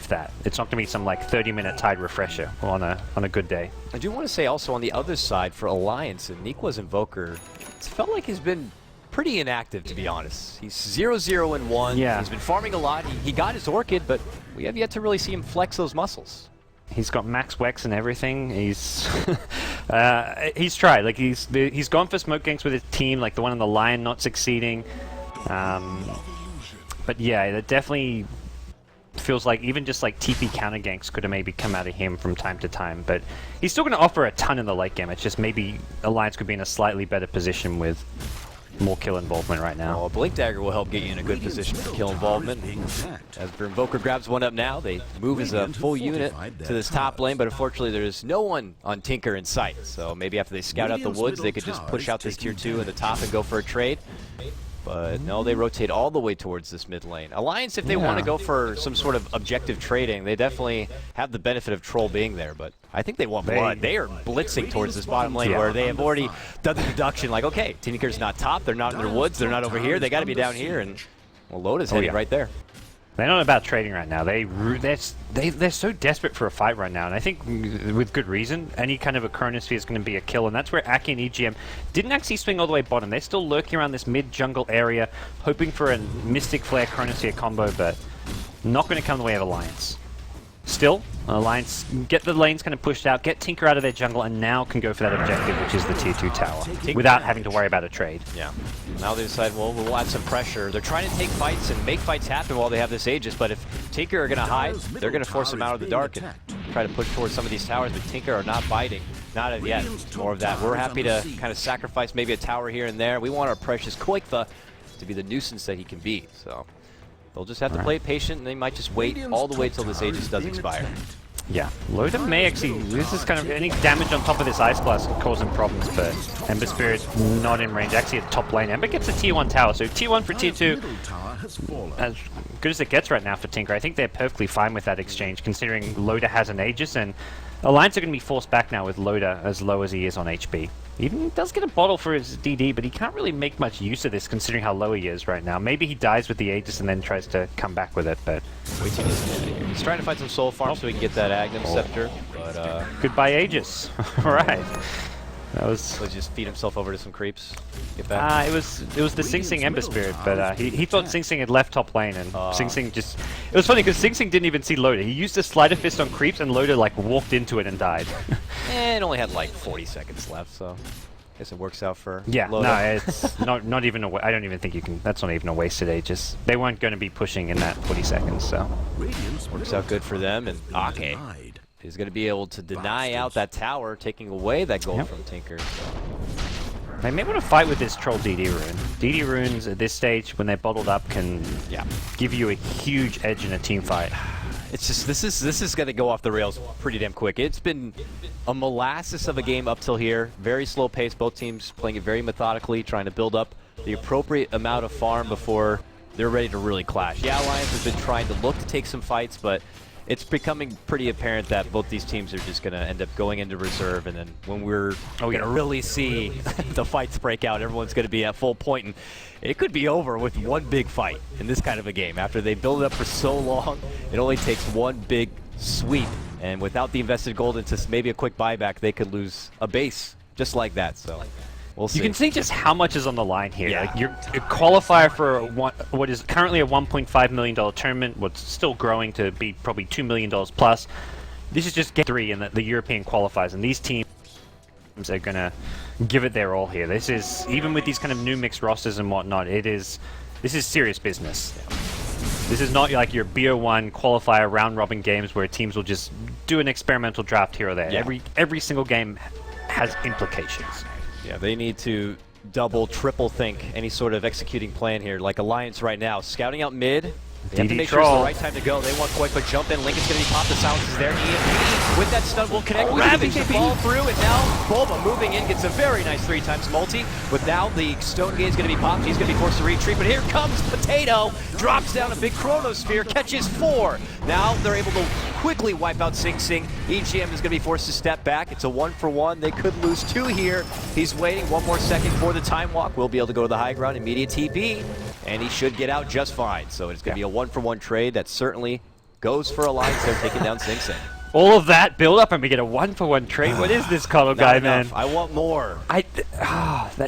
Speaker 3: that. It's not going to be some like 30-minute Tide Refresher on a good day.
Speaker 1: I do want to say also on the other side for Alliance, and Niqua's Invoker, it's felt like he's been pretty inactive, to be honest. He's 0-0-1.
Speaker 3: Yeah.
Speaker 1: He's been farming a lot. He got his Orchid, but we have yet to really see him flex those muscles.
Speaker 3: He's got max Wex and everything. He's he's tried. Like he's gone for smoke ganks with his team, like the one on the Lion not succeeding. But yeah, it definitely feels like even just like TP counter ganks could have maybe come out of him from time to time. But he's still going to offer a ton in the late game. It's just maybe Alliance could be in a slightly better position with more kill involvement right now.
Speaker 1: Well, Blink Dagger will help get you in a good position for kill involvement. As their Invoker grabs one up now, they move as a full unit to this top lane, but unfortunately there's no one on Tinker in sight. So maybe after they scout out the woods, they could just push out this tier 2 in the top and go for a trade. But no, they rotate all the way towards this mid lane. Alliance, if they want to go for some sort of objective trading, they definitely have the benefit of Troll being there, but I think they want blood. They are blitzing towards this bottom lane where they have already done the deduction, like, okay, Tinker's not top, they're not in their woods, they're not over here, they got to be down here, and well, Loda's heading right there.
Speaker 3: They're not about trading right now. They're so desperate for a fight right now, and I think with good reason. Any kind of a Chronosphere is going to be a kill, and that's where Akke and EGM didn't actually swing all the way bottom. They're still lurking around this mid-jungle area, hoping for a Mystic Flare Chronosphere combo, but not going to come the way of Alliance. Still, Alliance get the lanes kind of pushed out, get Tinker out of their jungle, and now can go for that objective, which is the tier 2 tower, without having to worry about a trade. Yeah.
Speaker 1: Now they decide, well, we'll add some pressure. They're trying to take fights and make fights happen while they have this Aegis, but if Tinker are going to hide, they're going to force them out of the dark and try to push towards some of these towers, but Tinker are not biting. Not as yet. More of that. We're happy to kind of sacrifice maybe a tower here and there. We want our precious qojqva to be the nuisance that he can be, so they'll just have to play it patient, and they might just wait all the way till this Aegis does expire.
Speaker 3: Yeah, Loda may actually, this is kind of, any damage on top of this Ice Blast could cause him problems, but Ember Spirit not in range, actually at top lane. Ember gets a tier 1 tower, so tier 1 for tier 2, as good as it gets right now for Tinker. I think they're perfectly fine with that exchange, considering Loda has an Aegis, and Alliance are going to be forced back now with Loda as low as he is on HP. Even does get a bottle for his DD, but he can't really make much use of this considering how low he is right now. Maybe he dies with the Aegis and then tries to come back with it, but
Speaker 1: he's trying to find some soul farm so he can get that Agnum Scepter, but
Speaker 3: goodbye Aegis. Alright. That was...
Speaker 1: So just feed himself over to some creeps. Get back.
Speaker 3: It was the Sing Sing Ember Spirit, but he thought Sing Sing had left top lane, and Sing Sing just... It was funny because Sing Sing didn't even see Loda. He used a Slider Fist on creeps, and Loda like walked into it and died.
Speaker 1: It only had like 40 seconds left, so I guess it works out for
Speaker 3: yeah.
Speaker 1: Loda.
Speaker 3: No, it's not even a. I don't even think you can. That's not even a wasted Aegis. They weren't going to be pushing in that 40 seconds, so
Speaker 1: works out good for them. And Akke is going to be able to deny out that tower, taking away that gold from Tinker.
Speaker 3: They may want to fight with this Troll DD rune. DD runes at this stage, when they're bottled up, can give you a huge edge in a team fight.
Speaker 1: It's just this is going to go off the rails pretty damn quick. It's been a molasses of a game up till here. Very slow pace. Both teams playing it very methodically, trying to build up the appropriate amount of farm before they're ready to really clash. Yeah, Alliance has been trying to look to take some fights, but it's becoming pretty apparent that both these teams are just going to end up going into reserve, and then when we're going to really see the fights break out, everyone's going to be at full point, and it could be over with one big fight in this kind of a game. After they build it up for so long, it only takes one big sweep, and without the invested gold into maybe a quick buyback, they could lose a base just like that. So we'll see.
Speaker 3: You can see just how much is on the line here. Yeah. Like your qualifier for what is currently a $1.5 million tournament, what's still growing to be probably $2 million plus. This is just game 3 in the European qualifiers, and these teams are going to give it their all here. This is, even with these kind of new mixed rosters and whatnot, this is serious business. This is not like your BO1 qualifier round-robin games where teams will just do an experimental draft here or there. Yeah. Every single game has implications.
Speaker 1: Yeah, they need to double, triple think any sort of executing plan here. Like Alliance right now, scouting out mid. They have to make sure it's the right time to go. They want qojqva jump in. Link is going to be popped. The silence is there. EMP with that stun will connect. Ravage the ball through, and now Bulba moving in gets a very nice 3x multi. But now the Stone Gate is going to be popped. He's going to be forced to retreat. But here comes Potato. Drops down a big Chronosphere. Catches 4. Now they're able to quickly wipe out Sing Sing. EGM is going to be forced to step back. It's a 1-for-1. They could lose 2 here. He's waiting 1 more second for the time walk. We'll be able to go to the high ground. Immediate TP. And he should get out just fine. So it's going to be a 1-for-1 trade that certainly goes for Alliance. They're taking down Sing Sing.
Speaker 3: All of that build up and we get a 1-for-1 trade. What is this Colo guy, man?
Speaker 1: I want more.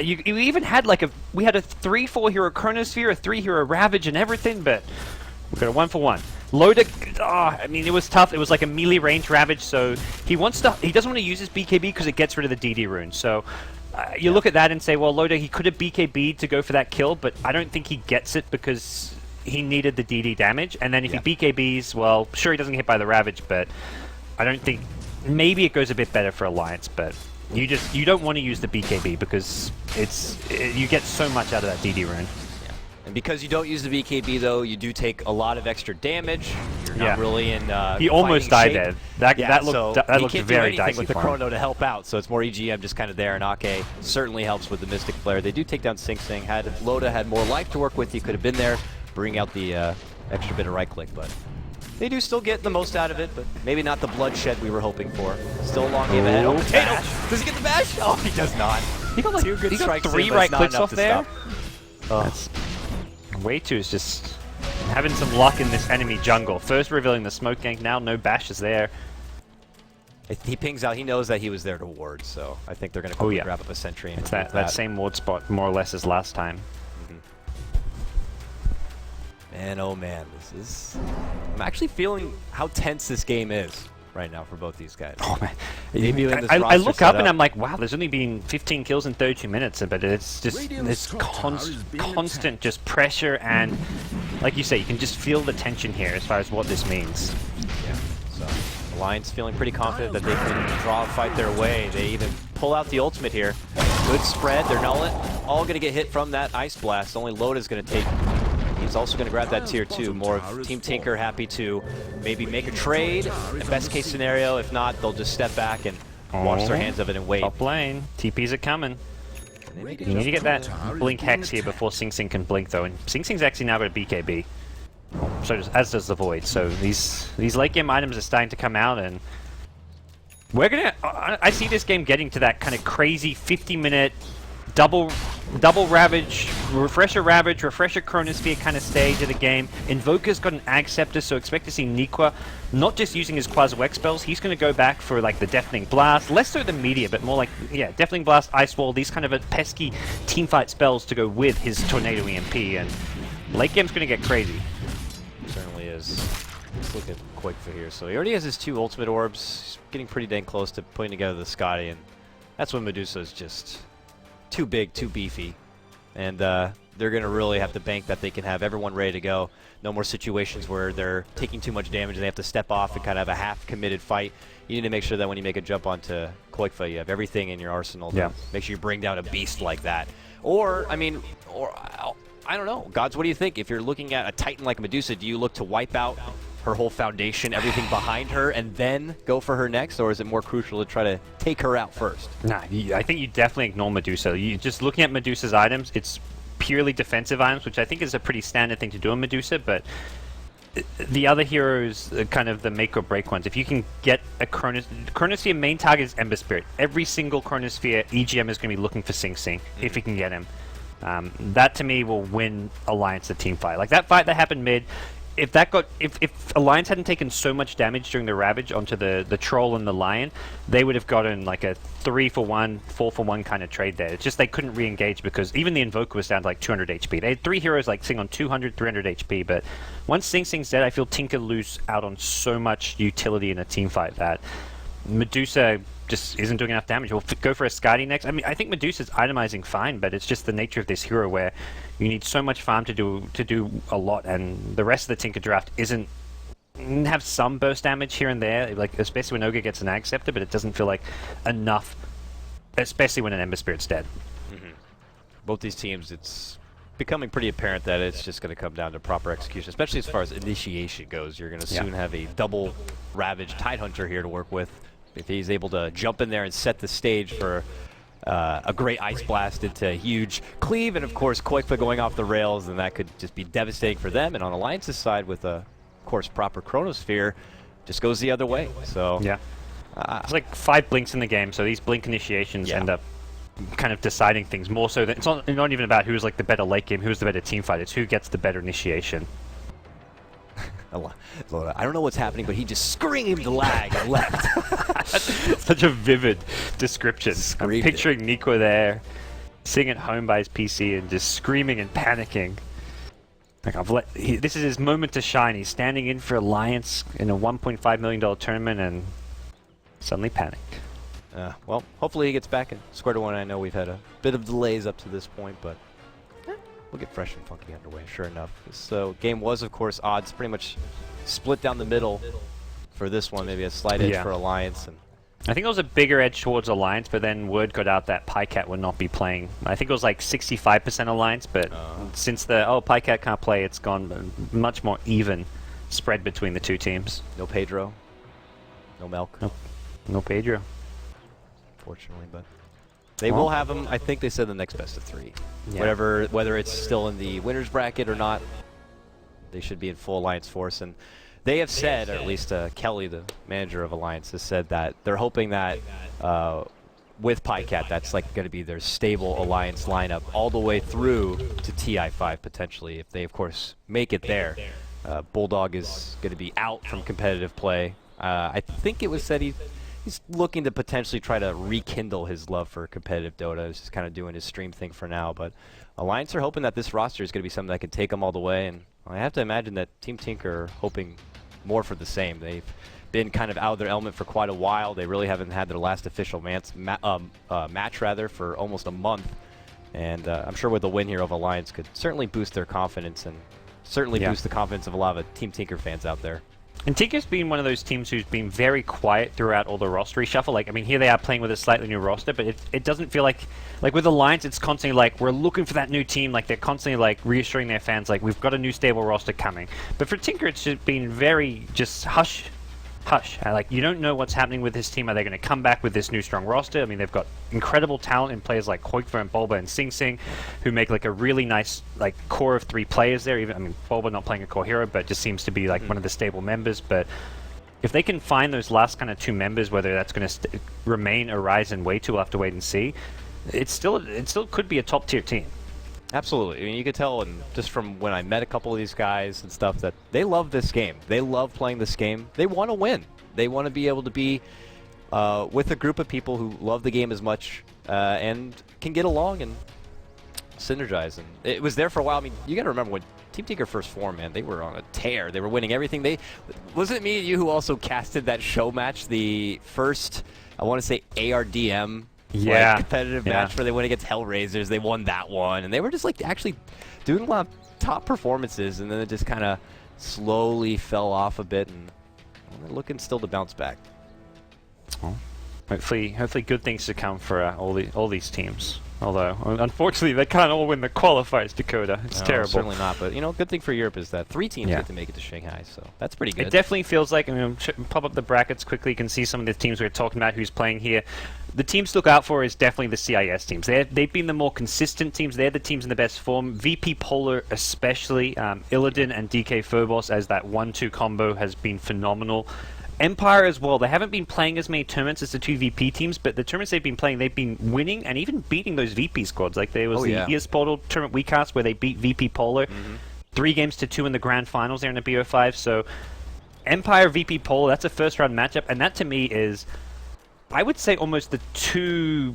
Speaker 3: You even had like we had a 3-4 hero Chronosphere, a 3 hero Ravage and everything, but we got a 1-for-1. Loda, I mean, it was tough. It was like a melee range Ravage, so he doesn't want to use his BKB because it gets rid of the DD rune. So you look at that and say, well, Loda, he could have BKB'd to go for that kill, but I don't think he gets it because he needed the DD damage. And then if he BKBs, well, sure, he doesn't get hit by the Ravage, but I don't think... Maybe it goes a bit better for Alliance, but you don't want to use the BKB because you get so much out of that DD rune.
Speaker 1: And because you don't use the BKB, though, you do take a lot of extra damage. You're not really in
Speaker 3: he almost died
Speaker 1: shape.
Speaker 3: there. That
Speaker 1: so
Speaker 3: looked
Speaker 1: he can't
Speaker 3: very
Speaker 1: do anything
Speaker 3: dicey
Speaker 1: with the
Speaker 3: for him.
Speaker 1: chrono to help out, so it's more EGM just kind of there, and Akke certainly helps with the Mystic Flare. They do take down Sing Sing. Had Loda had more life to work with, he could have been there, bring out the extra bit of right click, but they do still get the most out of it, but maybe not the bloodshed we were hoping for. Still a long game ahead. Oh, Potato! Does he get the bash? Oh, he does not.
Speaker 3: He got like
Speaker 1: Two good strikes
Speaker 3: 3
Speaker 1: in, but
Speaker 3: right
Speaker 1: it's not
Speaker 3: clicks
Speaker 1: enough
Speaker 3: off
Speaker 1: to
Speaker 3: there.
Speaker 1: stop.
Speaker 3: That's Wayto is just having some luck in this enemy jungle. First revealing the smoke gank, now no bashes there.
Speaker 1: He pings out. He knows that he was there to ward, so I think they're going to quickly grab up a sentry. And
Speaker 3: it's that same ward spot, more or less, as last time.
Speaker 1: Man, oh man, this is... I'm actually feeling how tense this game is right now for both these guys.
Speaker 3: Oh man,
Speaker 1: I
Speaker 3: look up and I'm like, wow, there's only been 15 kills in 32 minutes, but it's just this constant just pressure, and like you say, you can just feel the tension here as far as what this means.
Speaker 1: Yeah, so Alliance feeling pretty confident that they can draw a fight their way. They even pull out the ultimate here. Good spread. They're all going to get hit from that Ice Blast. Only Loda's going to take... He's also going to grab that tier 2. More of Team Tinker happy to maybe make a trade. In best case scenario, if not, they'll just step back and wash their hands of it and wait.
Speaker 3: Top lane. TPs are coming. You need to get that Blink Hex here before Sing Sing can blink, though. And Sing Sing's actually now got a BKB. So as does the Void. So these late game items are starting to come out, and we're gonna... I see this game getting to that kind of crazy 50-minute double Ravage, Refresher Chronosphere kind of stage of the game. Invoker's got an Ag Scepter, so expect to see Niqua not just using his qojqva spells. He's going to go back for like the Deafening Blast, less so the Meteor, but more like, yeah, Deafening Blast, Ice Wall, these kind of pesky teamfight spells to go with his Tornado EMP, and late game's going to get crazy.
Speaker 1: Certainly is. Let's look at qojqva here. So he already has his 2 ultimate orbs. He's getting pretty dang close to putting together the Scotty, and that's when Medusa is just too big, too beefy, and they're going to really have to bank that they can have everyone ready to go. No more situations where they're taking too much damage and they have to step off and kind of have a half-committed fight. You need to make sure that when you make a jump onto qojqva, you have everything in your arsenal to make sure you bring down a beast like that. Or, I mean, I don't know. Gods, what do you think? If you're looking at a Titan like Medusa, do you look to wipe out her whole foundation, everything behind her, and then go for her next, or is it more crucial to try to take her out first?
Speaker 3: Nah, I think you definitely ignore Medusa. You just looking at Medusa's items, it's purely defensive items, which I think is a pretty standard thing to do on Medusa, but the other heroes are kind of the make or break ones. If you can get a Chronosphere, main target is Ember Spirit. Every single Chronosphere EGM is going to be looking for Sing Sing, if you can get him. That to me will win Alliance the team fight. Like that fight that happened mid, if Alliance hadn't taken so much damage during the Ravage onto the Troll and the Lion, they would have gotten like a 3-for-1, 4-for-1 kind of trade there. It's just they couldn't re-engage because even the Invoker was down to like 200 HP. They had 3 heroes like Sing on 200, 300 HP, but once Sing Sing's dead, I feel Tinker lose out on so much utility in a team fight that Medusa just isn't doing enough damage. We'll go for a Scotty next. I mean, I think Medusa's itemizing fine, but it's just the nature of this hero where you need so much farm to do a lot, and the rest of the Tinker draft isn't have some burst damage here and there, like especially when Ogre gets an Ag Scepter, but it doesn't feel like enough, especially when an Ember Spirit's dead.
Speaker 1: Both these teams, it's becoming pretty apparent that it's just going to come down to proper execution, especially as far as initiation goes. You're going to soon have a double Ravage Tidehunter here to work with. If he's able to jump in there and set the stage for a great Ice Blast into huge cleave, and of course qojqva going off the rails, then that could just be devastating for them. And on Alliance's side, with of course proper Chronosphere, just goes the other way. So
Speaker 3: yeah, it's like 5 blinks in the game, so these blink initiations end up kind of deciding things more so that it's not even about who's like the better late game, who's the better team fight. It's who gets the better initiation.
Speaker 1: Loda, I don't know what's happening, but he just screamed lag and left.
Speaker 3: Such a vivid description. I'm picturing Niqua there, sitting at home by his PC and just screaming and panicking. Like this is his moment to shine. He's standing in for Alliance in a $1.5 million tournament and suddenly panic.
Speaker 1: Well, hopefully he gets back in square to one. I know we've had a bit of delays up to this point, but we'll get fresh and funky underway, sure enough. So game was, of course, odds pretty much split down the middle for this one. Maybe a slight edge for Alliance. And
Speaker 3: I think it was a bigger edge towards Alliance, but then word got out that Pycat would not be playing. I think it was like 65% Alliance, but since the PyCat can't play, it's gone much more even spread between the two teams.
Speaker 1: No Pedro. No Milk.
Speaker 3: No Pedro.
Speaker 1: Fortunately, but they will have him. I think they said the next best of 3. Yeah. Whether it's still in the winners bracket or not, they should be in full Alliance force. And they have said, or at least Kelly, the manager of Alliance, has said that they're hoping that with PyCat, that's like going to be their stable Alliance lineup all the way through to TI5 potentially, if they of course make it there. Bulldog is going to be out from competitive play. I think it was said he's looking to potentially try to rekindle his love for competitive Dota. He's just kind of doing his stream thing for now, but Alliance are hoping that this roster is going to be something that can take them all the way, and I have to imagine that Team Tinker are hoping more for the same. They've been kind of out of their element for quite a while. They really haven't had their last official match for almost a month, and I'm sure with the win here of Alliance could certainly boost their confidence and certainly boost the confidence of a lot of Team Tinker fans out there.
Speaker 3: And Tinker's been one of those teams who's been very quiet throughout all the roster reshuffle. Like, I mean, here they are playing with a slightly new roster, but it doesn't feel like with Alliance, it's constantly like, we're looking for that new team. Like, they're constantly like reassuring their fans, like, we've got a new stable roster coming. But for Tinker, it's just been very just hush. Like, you don't know what's happening with this team. Are they going to come back with this new strong roster? I mean, they've got incredible talent in players like qojqva and Bulba and Sing Sing, who make like a really nice like core of 3 players there. Even, I mean, Bulba not playing a core hero, but just seems to be like one of the stable members. But if they can find those last kind of 2 members, whether that's going to remain Arise and Wayto, we'll have to wait and see. It still could be a top tier team.
Speaker 1: Absolutely. I mean, you could tell, and just from when I met a couple of these guys and stuff, that they love this game. They love playing this game. They want to win. They want to be able to be with a group of people who love the game as much and can get along and synergize. And it was there for a while. I mean, you got to remember when Team Tinker first formed, man, they were on a tear. They were winning everything. Was it me and you who also casted that show match, the first, I want to say, ARDM competitive match where they went against Hellraisers? They won that one, and they were just like actually doing a lot of top performances, and then it just kind of slowly fell off a bit, and they're looking still to bounce back.
Speaker 3: Well, hopefully good things to come for all these teams. Although, unfortunately, they can't all win the qualifiers, Dakota. It's terrible.
Speaker 1: Certainly not, but, you know, good thing for Europe is that 3 teams get to make it to Shanghai, so that's pretty good.
Speaker 3: It definitely feels like, I mean, pop up the brackets quickly, you can see some of the teams we're talking about who's playing here. The teams to look out for is definitely the CIS teams. They've been the more consistent teams. They're the teams in the best form. VP Polar especially, Illidan and DK Phobos as that 1-2 combo has been phenomenal. Empire as well. They haven't been playing as many tournaments as the 2 VP teams, but the tournaments they've been playing, they've been winning and even beating those VP squads. Like there was the ES Portal tournament we cast where they beat VP Polar 3-2 in the grand finals there in the BO5. So Empire VP Polar, that's a first round matchup, and that to me is, I would say, almost the two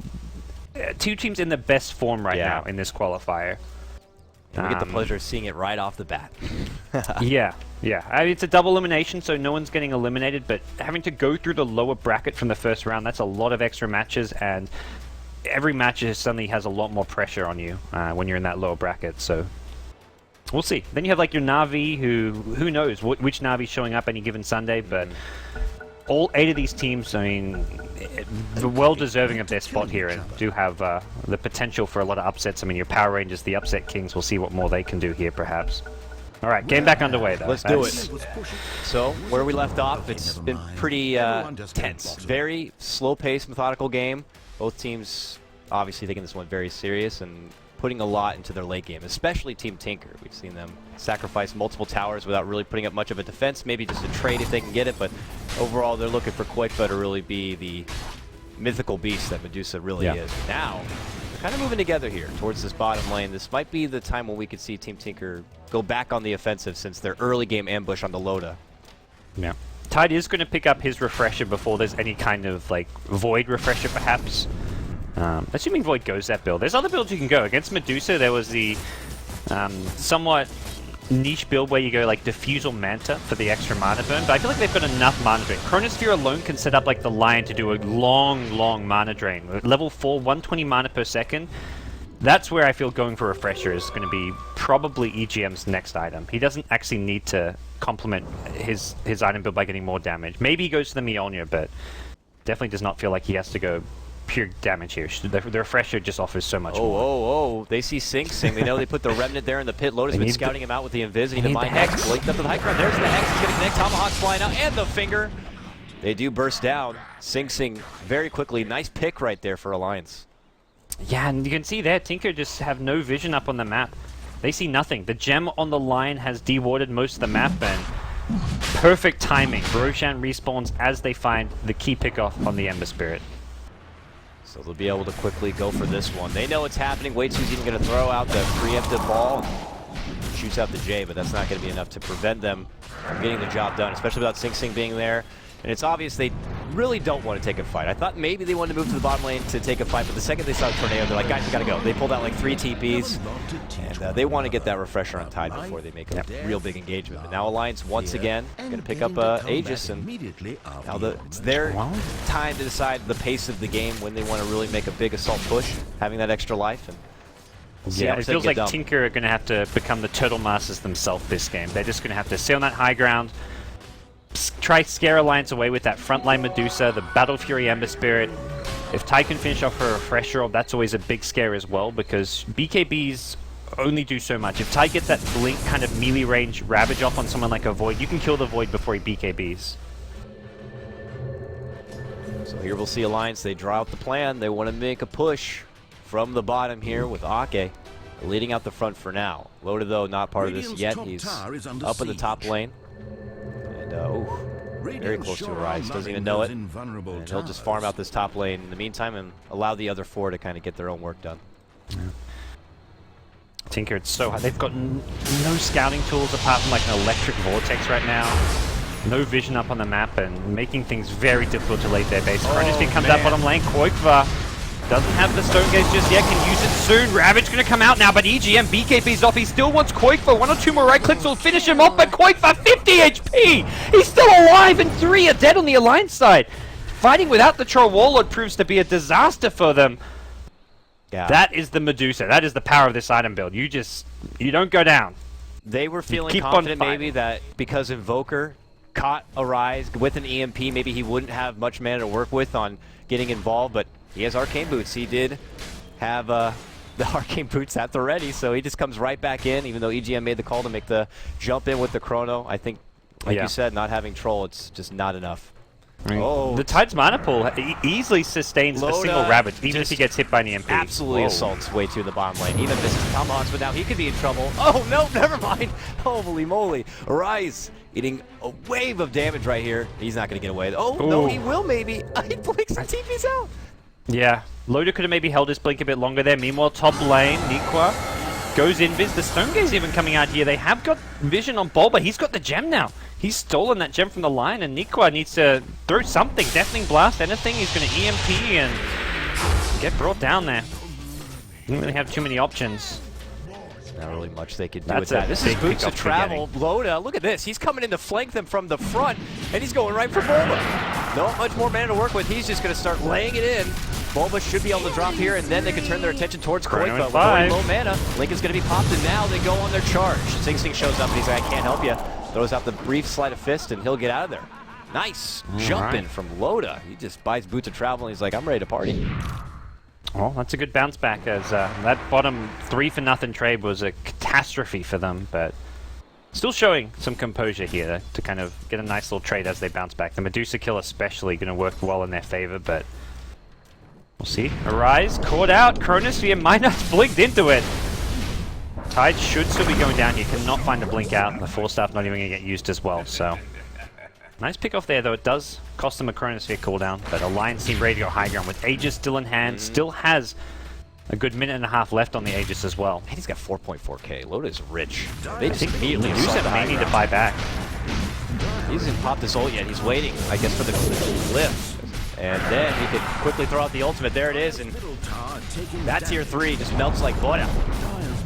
Speaker 3: teams in the best form right now in this qualifier.
Speaker 1: And we get the pleasure of seeing it right off the bat.
Speaker 3: Yeah. I mean, it's a double elimination, so no one's getting eliminated, but having to go through the lower bracket from the first round, that's a lot of extra matches, and every match suddenly has a lot more pressure on you when you're in that lower bracket, so we'll see. Then you have like your Na'Vi, who knows which Na'Vi's showing up any given Sunday, but all 8 of these teams, I mean, well deserving of their spot here and do have the potential for a lot of upsets. I mean, your Power Rangers, the Upset Kings, we'll see what more they can do here, perhaps. All right, game back underway, though.
Speaker 1: Let's do it. So, where we left off, it's been pretty tense. Very slow-paced, methodical game. Both teams obviously taking this one very serious and putting a lot into their late game, especially Team Tinker. We've seen them sacrifice multiple towers without really putting up much of a defense, maybe just a trade if they can get it, but overall they're looking for qojqva to really be the mythical beast that Medusa really is. Now, they're kind of moving together here towards this bottom lane. This might be the time when we could see Team Tinker go back on the offensive since their early game ambush on the Loda.
Speaker 3: Yeah. Tide is going to pick up his refresher before there's any kind of like Void refresher perhaps. Assuming Void goes that build. There's other builds you can go. Against Medusa there was the somewhat niche build where you go like Diffusal Manta for the extra mana burn, but I feel like they've got enough mana drain. Chronosphere alone can set up like the Lion to do a long mana drain. Level 4, 120 mana per second. That's where I feel going for Refresher is going to be probably EGM's next item. He doesn't actually need to complement his item build by getting more damage. Maybe he goes to the Mjolnir, but definitely does not feel like he has to go pure damage here. The refresher just offers so much
Speaker 1: Oh,
Speaker 3: more.
Speaker 1: oh, they see Sing Sing. They know they put the Remnant there in the pit. Loda's been scouting him out with the Invis. And even my Hex. Linked up to the high ground. There's the Hex. He's going to connect. Tomahawk's flying out. And the finger. They do burst down. Sing Sing very quickly. Nice pick right there for Alliance.
Speaker 3: Yeah, and you can see there, Tinker just have no vision up on the map. They see nothing. The gem on the line has dewarded most of the map, and perfect timing. Roshan respawns as they find the key pickoff on the Ember Spirit.
Speaker 1: So they'll be able to quickly go for this one. They know it's happening. Waytosexy's even going to throw out the preemptive ball. Shoots out the J, but that's not going to be enough to prevent them from getting the job done, especially without Sing Sing being there. And it's obvious they really don't want to take a fight. I thought maybe they wanted to move to the bottom lane to take a fight, but the second they saw the tornado, they're like, guys, we gotta go. They pulled out like 3 TPs, and they want to get that refresher on Tide before they make a real big engagement. But now Alliance, once again, going to pick up Aegis, and now it's their time to decide the pace of the game when they want to really make a big assault push, having that extra life. And
Speaker 3: yeah, it feels like Tinker are going to have to become the Turtle Masters themselves this game. They're just going to have to stay on that high ground, try scare Alliance away with that frontline Medusa, the Battle Fury Ember Spirit. If Ty can finish off her refresher, that's always a big scare as well, because BKBs only do so much. If Ty gets that blink kind of melee range Ravage off on someone like a Void, you can kill the Void before he BKBs.
Speaker 1: So here we'll see Alliance. They draw out the plan. They want to make a push from the bottom here with Akke leading out the front for now. Loda, though, not part of this yet. He's up in the top lane. Very close to a rise. Doesn't even know it. And he'll just farm out this top lane in the meantime and allow the other 4 to kind of get their own work done.
Speaker 3: Yeah. Tinker, it's so hard. They've got no scouting tools apart from like an electric vortex right now. No vision up on the map and making things very difficult to lay their base. Chronosphere comes out bottom lane. qojqva doesn't have the stone gaze just yet, can use it soon. Ravage gonna come out now, but EGM BKB's off. He still wants qojqva. 1 or 2 more right clicks will finish him off, but qojqva 50 HP! He's still alive, and 3 are dead on the Alliance side. Fighting without the Troll Warlord proves to be a disaster for them. Yeah. That is the Medusa. That is the power of this item build. You don't go down.
Speaker 1: They were feeling confident maybe that because Invoker caught a rise with an EMP, maybe he wouldn't have much mana to work with on getting involved, but he has Arcane Boots. He did have the Arcane Boots at the ready, so he just comes right back in, even though EGM made the call to make the jump in with the Chrono. I think, like you said, not having Troll, it's just not enough.
Speaker 3: The Tide's mana pool easily sustains a single Ravage, even if he gets hit by an EMP.
Speaker 1: Absolutely assaults way to the bottom lane. Even misses Tomahawks, but now he could be in trouble. Oh, no, never mind. Holy moly. Rise eating a wave of damage right here. He's not going to get away. Oh, no, he will maybe. He blinks and TP's out.
Speaker 3: Yeah, Loda could have maybe held his blink a bit longer there. Meanwhile, top lane, Niqua goes invis. The Stone Gaze even coming out here. They have got vision on Bulba. He's got the gem now. He's stolen that gem from the line, and Niqua needs to throw something. Deafening Blast, anything. He's going to EMP and get brought down there. Didn't really have too many options.
Speaker 1: Not really much they could do with that. This is Boots of Travel. Loda, look at this. He's coming in to flank them from the front, and he's going right for Bulba. Not much more mana to work with. He's just going to start laying it in. Bulba should be able to drop here, and then they can turn their attention towards qojqva with only low mana. Lincoln's going to be popped, and now they go on their charge. Sing Sing shows up, and he's like, I can't help you. Throws out the brief sleight of fist, and he'll get out of there. Nice jumping from Loda. He just buys Boots of Travel, and he's like, I'm ready to party.
Speaker 3: Well, that's a good bounce back, as that bottom 3-for-0 trade was a catastrophe for them, but still showing some composure here to kind of get a nice little trade as they bounce back. The Medusa kill especially going to work well in their favor, but we'll see. Arise, caught out, Chronosphere, Mynuts blinked into it. Tide should still be going down here, cannot find the blink out, and the 4-staff not even going to get used as well, so nice pick off there, though. It does cost them a Chronosphere cooldown, but Alliance seem ready to go high ground with Aegis still in hand. Still has a good minute and a half left on the Aegis as well.
Speaker 1: And he's got 4.4k. Loda is rich.
Speaker 3: They just immediately may need to buy back.
Speaker 1: He hasn't popped his ult yet. He's waiting, I guess, for the lift. And then he could quickly throw out the ultimate. There it is, and that tier 3 just melts like butter.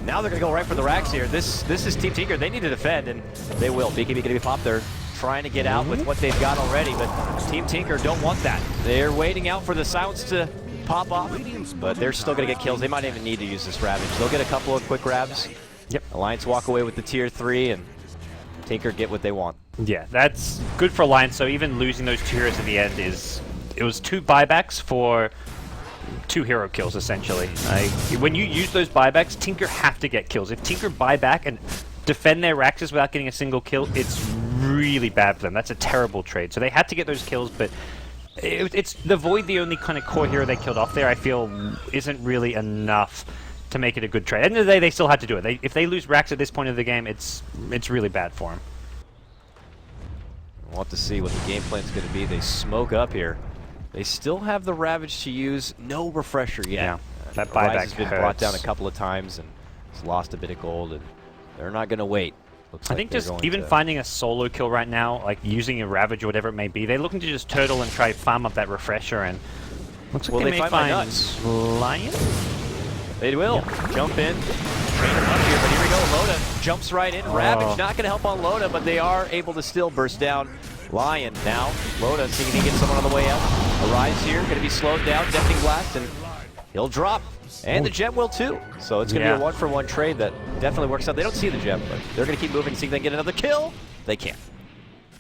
Speaker 1: Now they're going to go right for the racks here. This is Team Tinker. They need to defend, and they will. BKB going to be popped. They're trying to get out with what they've got already, but Team Tinker don't want that. They're waiting out for the silence to pop off, but they're still going to get kills. They might even need to use this Ravage. They'll get a couple of quick grabs.
Speaker 3: Yep.
Speaker 1: Alliance walk away with the tier 3, and Tinker get what they want.
Speaker 3: Yeah, that's good for Alliance. So even losing those 2 heroes at the end it was 2 buybacks for 2 hero kills, essentially. When you use those buybacks, Tinker have to get kills. If Tinker buy back and defend their Raxes without getting a single kill, it's really bad for them. That's a terrible trade. So they had to get those kills, but it's the Void, the only kind of core hero they killed off there, I feel isn't really enough to make it a good trade. At the end of the day, they still had to do it. If they lose Rax at this point of the game, it's really bad for them.
Speaker 1: We'll have to see what the game plan's going to be. They smoke up here. They still have the Ravage to use. No refresher yet.
Speaker 3: Yeah, that buyback
Speaker 1: has been brought down a couple of times and has lost a bit of gold, and they're not going to wait.
Speaker 3: I think just even finding a solo kill right now, like using a Ravage or whatever it may be, they're looking to just turtle and try farm up that refresher, and looks like they may find
Speaker 1: Mynuts.
Speaker 3: Lion?
Speaker 1: They will jump in, train him up here, but here we go. Loda jumps right in. Ravage not going to help on Loda, but they are able to still burst down Lion. Now Loda seeing if he can get someone on the way up. Arise here, going to be slowed down. Deafening Blast, and he'll drop. And the gem will too. So it's going to be a 1-for-1 trade that definitely works out. They don't see the gem, but they're going to keep moving, see if they can get another kill. They can't.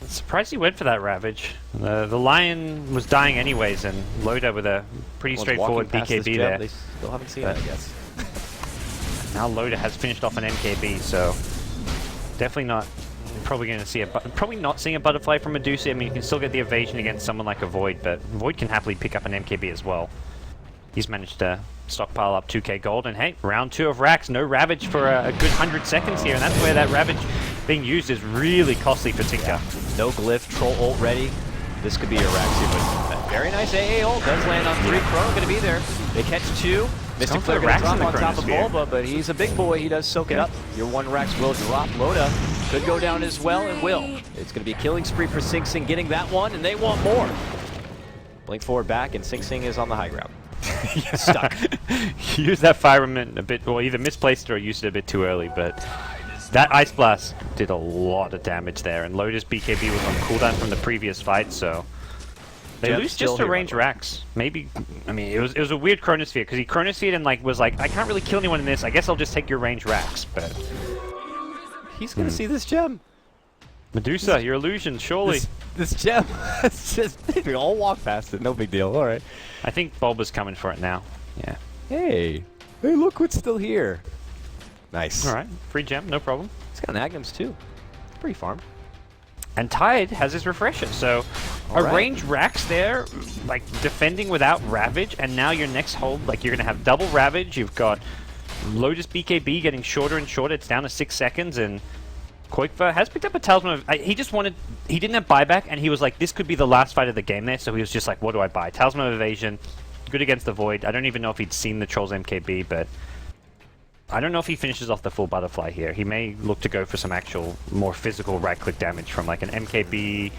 Speaker 3: I'm surprised he went for that Ravage. The Lion was dying anyways, and Loda with a pretty straightforward BKB there.
Speaker 1: They still haven't seen it, I guess.
Speaker 3: Now Loda has finished off an MKB, so definitely not. Probably going to see probably not seeing a butterfly from Medusa. I mean, you can still get the evasion against someone like a Void, but Void can happily pick up an MKB as well. He's managed to stockpile up 2k gold, and hey, round 2 of Rax, no Ravage for a good 100 seconds here, and that's where that Ravage being used is really costly for Tinker.
Speaker 1: Yeah. No glyph, troll ult ready. This could be a Raxi, but very nice AA ult does land on 3. Chrono going to be there. They catch 2. Mystic Flare going to drop on top of Bulba, but he's a big boy. He does soak it up. Your 1 Rax will drop. Loda could go down as well, and will. It's going to be a killing spree for Sing Sing getting that one, and they want more. Blink forward back, and Sing Sing is on the high ground. Stuck.
Speaker 3: He used that Firement a bit, well, either misplaced or used it a bit too early, but that Ice Blast did a lot of damage there, and Loda's BKB was on cooldown from the previous fight, so they lose just to range Rax. Maybe, I mean, it was a weird Chronosphere, because he Chronosphered and was like, I can't really kill anyone in this, I guess I'll just take your range Rax, but
Speaker 1: he's going to see this gem.
Speaker 3: Medusa, your illusion, surely.
Speaker 1: This gem, it's just, we all walk past it, no big deal, alright.
Speaker 3: I think Bulba's coming for it now. Yeah.
Speaker 1: Hey, look what's still here. Nice.
Speaker 3: Alright, free gem, no problem.
Speaker 1: He's got an Agnums too. It's pretty farmed.
Speaker 3: And Tide has his refresher, so a range Rax there, like defending without Ravage, and now your next hold, like you're going to have double Ravage, you've got Lotus BKB getting shorter and shorter, it's down to 6 seconds, and qojqva has picked up a Talisman of... he didn't have buyback, and he was like, this could be the last fight of the game there, so he was just like, what do I buy? Talisman of Evasion, good against the Void. I don't even know if he'd seen the Troll's MKB, but I don't know if he finishes off the full butterfly here. He may look to go for some actual, more physical right-click damage from like an MKB,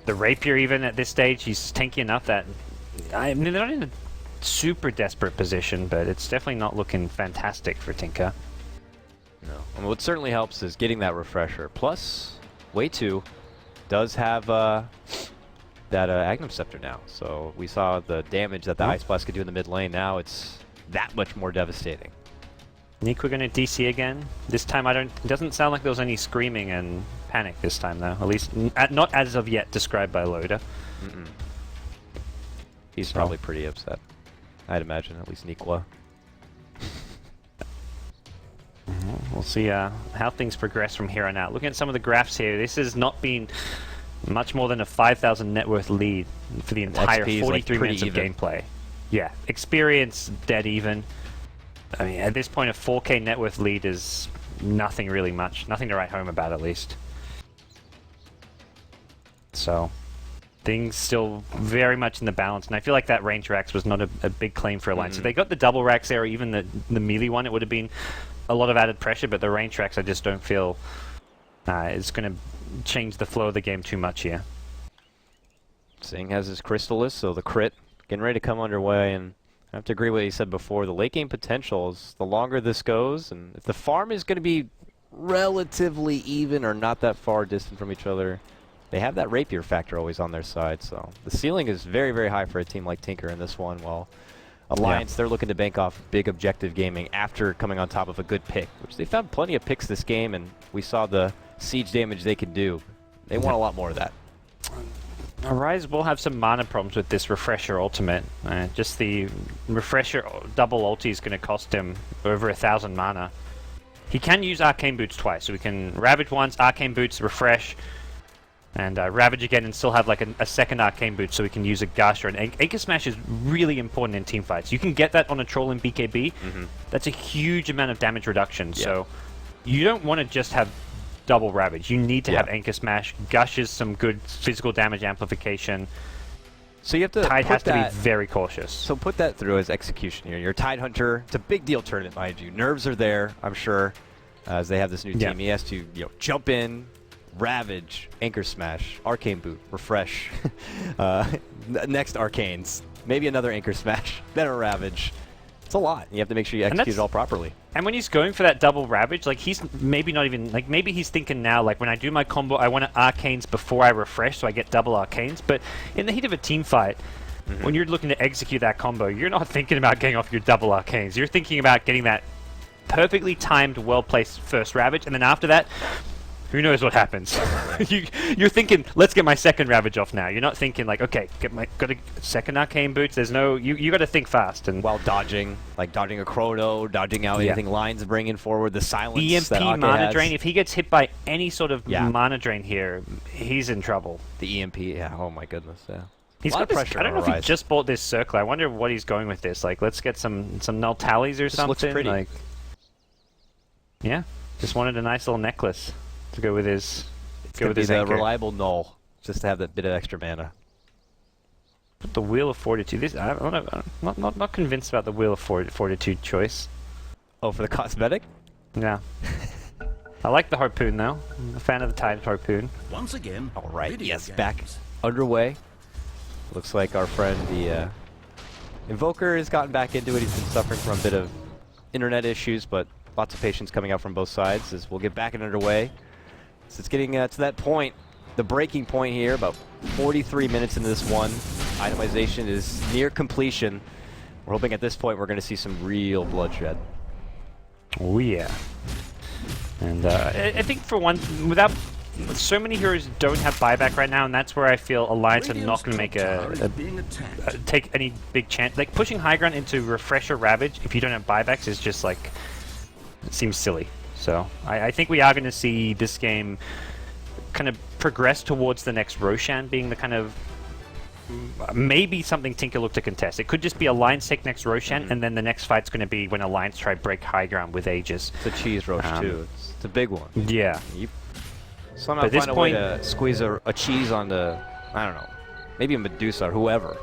Speaker 3: the Rapier even at this stage. He's tanky enough that... I mean, they're not in a super desperate position, but it's definitely not looking fantastic for Tinker.
Speaker 1: No. And what certainly helps is getting that refresher. Plus, Wayto does have that Agnum Scepter now. So we saw the damage that the Ice Blast could do in the mid lane. Now it's that much more devastating.
Speaker 3: Niqua going to DC again. This time it doesn't sound like there was any screaming and panic this time though. At least not as of yet described by Loda.
Speaker 1: He's probably pretty upset. I'd imagine, at least Niqua.
Speaker 3: We'll see how things progress from here on out. Looking at some of the graphs here, this has not been much more than a 5,000 net worth lead for the entire 43 minutes of gameplay. Yeah, experience dead even. I mean, at this point, a 4k net worth lead is nothing really much. Nothing to write home about, at least. So, things still very much in the balance, and I feel like that range Rax was not a big claim for Alliance. If they got the double Rax there, or even the melee one, it would have been a lot of added pressure, but the range Rax I just don't feel is going to change the flow of the game too much here.
Speaker 1: Singh has his Crystalist, so the crit getting ready to come underway, and I have to agree with what he said before. The late game potential is the longer this goes, and if the farm is going to be relatively even or not that far distant from each other, they have that Rapier factor always on their side, so the ceiling is very, very high for a team like Tinker in this one, while Alliance, they're looking to bank off big objective gaming after coming on top of a good pick, which they found plenty of picks this game, and we saw the siege damage they could do. They want a lot more of that.
Speaker 3: Rise will have some mana problems with this Refresher ultimate. Just the Refresher double ulti is going to cost him over 1,000 mana. He can use Arcane Boots twice, so we can Ravage once, Arcane Boots, Refresh, and Ravage again, and still have like a second Arcane Boot, so we can use a Gush or an Anchor Smash is really important in team fights. You can get that on a Troll in BKB. That's a huge amount of damage reduction, so you don't want to just have double Ravage. You need to have Anchor Smash. Gush is some good physical damage amplification.
Speaker 1: So you have to
Speaker 3: Tide has to be very cautious.
Speaker 1: So put that through as execution here. You're Tide Hunter. It's a big deal tournament, mind you. Nerves are there, I'm sure, as they have this new team. He has to, jump in, Ravage, Anchor Smash, Arcane Boot, Refresh, next Arcanes, maybe another Anchor Smash, then a Ravage. It's a lot. You have to make sure you execute it all properly.
Speaker 3: And when he's going for that double Ravage, like he's maybe not even, like maybe he's thinking now, like when I do my combo, I want to Arcanes before I Refresh so I get double Arcanes. But in the heat of a team fight, when you're looking to execute that combo, you're not thinking about getting off your double Arcanes. You're thinking about getting that perfectly timed, well-placed first Ravage, and then after that, who knows what happens? You're thinking, let's get my second Ravage off now. You're not thinking like, okay, got a second Arcane Boots. There's no, you got to think fast and
Speaker 1: while dodging, like dodging a Chrono, dodging out anything lines bringing forward, the silence.
Speaker 3: EMP
Speaker 1: that Akke
Speaker 3: mana
Speaker 1: has.
Speaker 3: drain. If he gets hit by any sort of mana drain here, he's in trouble.
Speaker 1: The EMP, oh my goodness,
Speaker 3: He's got pressure. I don't know if he just bought this circle. I wonder what he's going with this. Like, let's get some null tallies or something.
Speaker 1: Looks pretty.
Speaker 3: Like, yeah, just wanted a nice little necklace to go with his.
Speaker 1: Go with his anchor. Reliable null, just to have that bit of extra mana.
Speaker 3: But the Wheel of Fortitude. This I'm not convinced about the Wheel of Fortitude choice.
Speaker 1: Oh, for the cosmetic?
Speaker 3: Yeah. I like the harpoon though. I'm a fan of the Tide Harpoon.
Speaker 2: Once again.
Speaker 1: All right. Yes, back underway. Looks like our friend the Invoker has gotten back into it. He's been suffering from a bit of internet issues, but lots of patience coming out from both sides as we'll get back and underway. So it's getting to that point, the breaking point here, about 43 minutes into this one. Itemization is near completion. We're hoping at this point we're going to see some real bloodshed.
Speaker 3: Oh yeah. And I think for one, without so many heroes don't have buyback right now, and that's where I feel Alliance are not going to make take any big chance. Like pushing high ground into Refresher Ravage if you don't have buybacks is just like, it seems silly. So I think we are going to see this game kind of progress towards the next Roshan being the kind of maybe something Tinker look to contest. It could just be Alliance take next Roshan, and then the next fight's going to be when Alliance try break high ground with Aegis.
Speaker 1: It's a cheese Rosh too. It's a big one.
Speaker 3: Yeah.
Speaker 1: Somehow find a way to squeeze a cheese onto, I don't know, maybe a Medusa or whoever.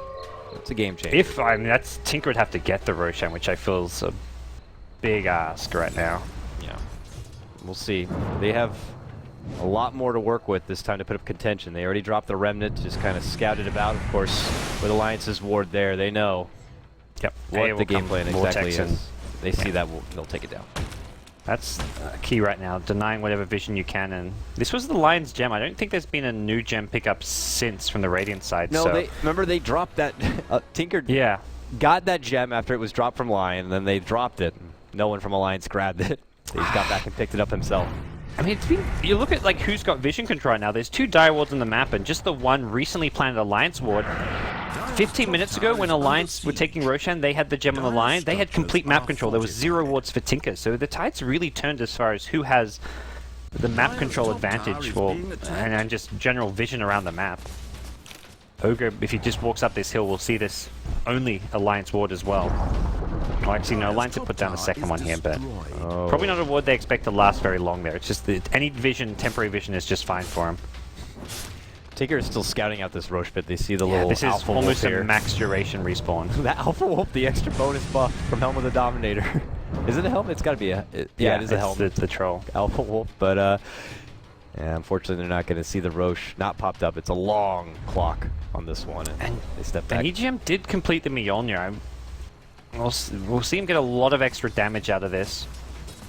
Speaker 1: It's a game changer.
Speaker 3: I mean, that's Tinker would have to get the Roshan, which I feel is a big ask right now.
Speaker 1: Yeah. We'll see. They have a lot more to work with this time to put up contention. They already dropped the Remnant, just kind of scouted about. Of course, with Alliance's ward there, they know what the game plan exactly is. They see that, they'll take it down.
Speaker 3: That's key right now, denying whatever vision you can. And this was the Lion's gem. I don't think there's been a new gem pickup since from the Radiant side.
Speaker 1: No,
Speaker 3: so.
Speaker 1: Remember they dropped that. Tinker got that gem after it was dropped from Lion, and then they dropped it. No one from Alliance grabbed it. He's got back and picked it up himself.
Speaker 3: I mean, you look at like who's got vision control right now. There's 2 dire wards on the map, and just the one recently planted Alliance ward. 15 minutes ago, when Alliance were taking Roshan, they had the gem on the line. They had complete map control. There was 0 wards for Tinker. So the tide's really turned as far as who has the map control advantage, and just general vision around the map. Ogre, if he just walks up this hill, we'll see this only Alliance ward as well. Oh, actually, no, Alliance have put down a second one here, but probably not a ward they expect to last very long there. It's just that any vision, temporary vision, is just fine for him.
Speaker 1: Tinker is still scouting out this Roche pit. They see the little
Speaker 3: this is
Speaker 1: Alpha
Speaker 3: almost
Speaker 1: Wolf
Speaker 3: a max duration respawn.
Speaker 1: That Alpha Wolf, the extra bonus buff from Helm of the Dominator. Is it a helmet? It's got to be a... yeah, it is a helmet.
Speaker 3: It's the troll.
Speaker 1: Alpha Wolf, but yeah, unfortunately they're not going to see the Roche not popped up. It's a long clock on this one, and they step back.
Speaker 3: And EGM did complete the Mjolnir. We'll see him get a lot of extra damage out of this,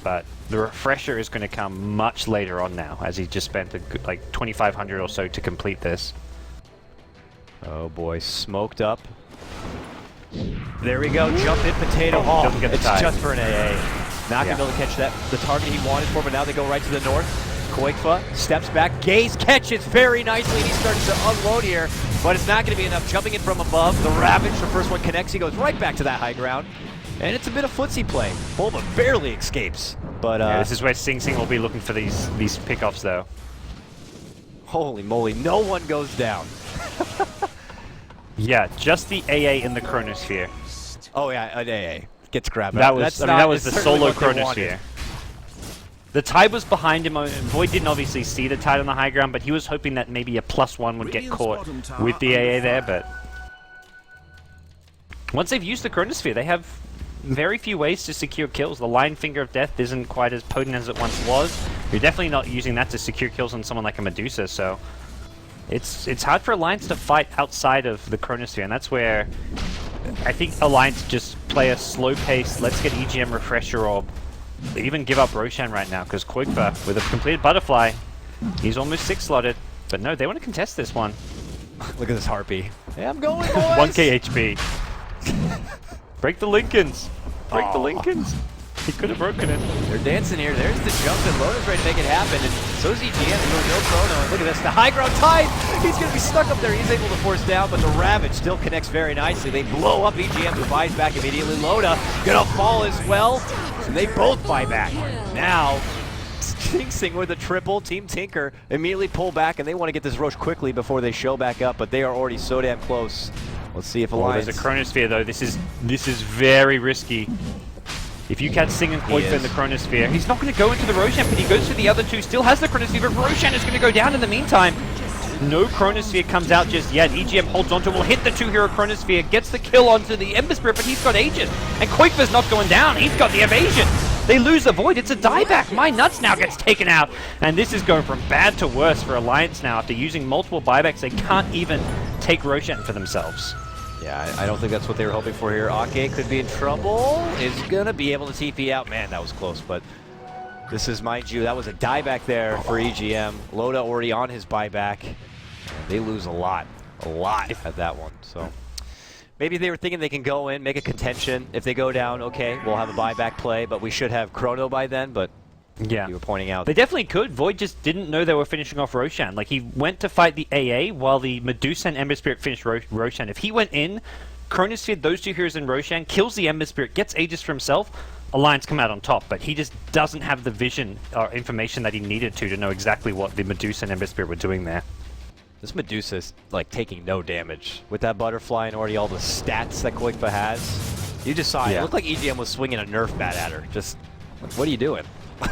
Speaker 3: but the Refresher is going to come much later on now, as he just spent like 2,500 or so to complete this.
Speaker 1: Oh boy, smoked up. There we go, jump in Potato Hall. It's just for an AA. Not going to be able to catch that, the target he wanted for, but now they go right to the north. qojqva steps back, Gaze catches very nicely, and he starts to unload here. but it's not going to be enough. Jumping in from above, the Ravage, the first one connects, he goes right back to that high ground. And it's a bit of footsie play. Bulba barely escapes. But
Speaker 3: yeah, this is where Sing Sing will be looking for these pickoffs, though.
Speaker 1: Holy moly, no one goes down.
Speaker 3: Yeah, just the AA in the Chronosphere.
Speaker 1: Oh yeah, an AA gets grabbed.
Speaker 3: That was, that was the solo Chronosphere.
Speaker 1: Wanted.
Speaker 3: The tide was behind him. Void didn't obviously see the tide on the high ground, but he was hoping that maybe a +1 would get caught with the AA there, but... Once they've used the Chronosphere, they have very few ways to secure kills. The Lion Finger of Death isn't quite as potent as it once was. You're definitely not using that to secure kills on someone like a Medusa, so... It's hard for Alliance to fight outside of the Chronosphere, and that's where I think Alliance just play a slow pace, let's get EGM Refresher Orb. They even give up Roshan right now, because qojqva, with a completed Butterfly, he's almost 6-slotted. But no, they want to contest this one.
Speaker 1: Look at this Harpy. Yeah, I'm going, boys!
Speaker 3: 1k HP. Break the Lincolns! Break the Lincolns! He could have broken it.
Speaker 1: They're dancing here. There's the jump, and Loda's ready to make it happen. And so's EGM. No chrono. And look at this. The high ground tide. He's going to be stuck up there. He's able to force down, but the Ravage still connects very nicely. They blow up EGM, who buys back immediately. Loda going to fall as well. And they both buy back. Now, Sing Sing with a triple. Team Tinker immediately pull back, and they want to get this Roche quickly before they show back up, but they are already so damn close. Let's see if Alliance...
Speaker 3: There's a Chronosphere, though. This is very risky. If you catch Sing and qojqva in the Chronosphere, he's not going to go into the Roshan, but he goes for the other two, still has the Chronosphere, but Roshan is going to go down in the meantime. No Chronosphere comes out just yet. EGM holds onto, will hit the 2-hero Chronosphere, gets the kill onto the Ember Spirit, but he's got Aegis. And qojqva's not going down, he's got the evasion. They lose the Void, it's a dieback. Mynuts now gets taken out. And this is going from bad to worse for Alliance now. After using multiple buybacks, they can't even take Roshan for themselves.
Speaker 1: Yeah, I don't think that's what they were hoping for here. Akke could be in trouble. Is going to be able to TP out. Man, that was close, but this is, mind you, that was a dieback there for EGM. Loda already on his buyback. They lose a lot at that one. So maybe they were thinking they can go in, make a contention. If they go down, okay, we'll have a buyback play, but we should have Chrono by then, but yeah, you were pointing out.
Speaker 3: They definitely could. Void just didn't know they were finishing off Roshan. Like, he went to fight the AA while the Medusa and Ember Spirit finished Roshan. If he went in, Chronosphere, those two heroes in Roshan, kills the Ember Spirit, gets Aegis for himself, Alliance come out on top. But he just doesn't have the vision or information that he needed to know exactly what the Medusa and Ember Spirit were doing there.
Speaker 1: This Medusa's, like, taking no damage. With that Butterfly and already all the stats that qojqva has, you just saw it. It looked like EGM was swinging a Nerf bat at her. Just, like, what are you doing?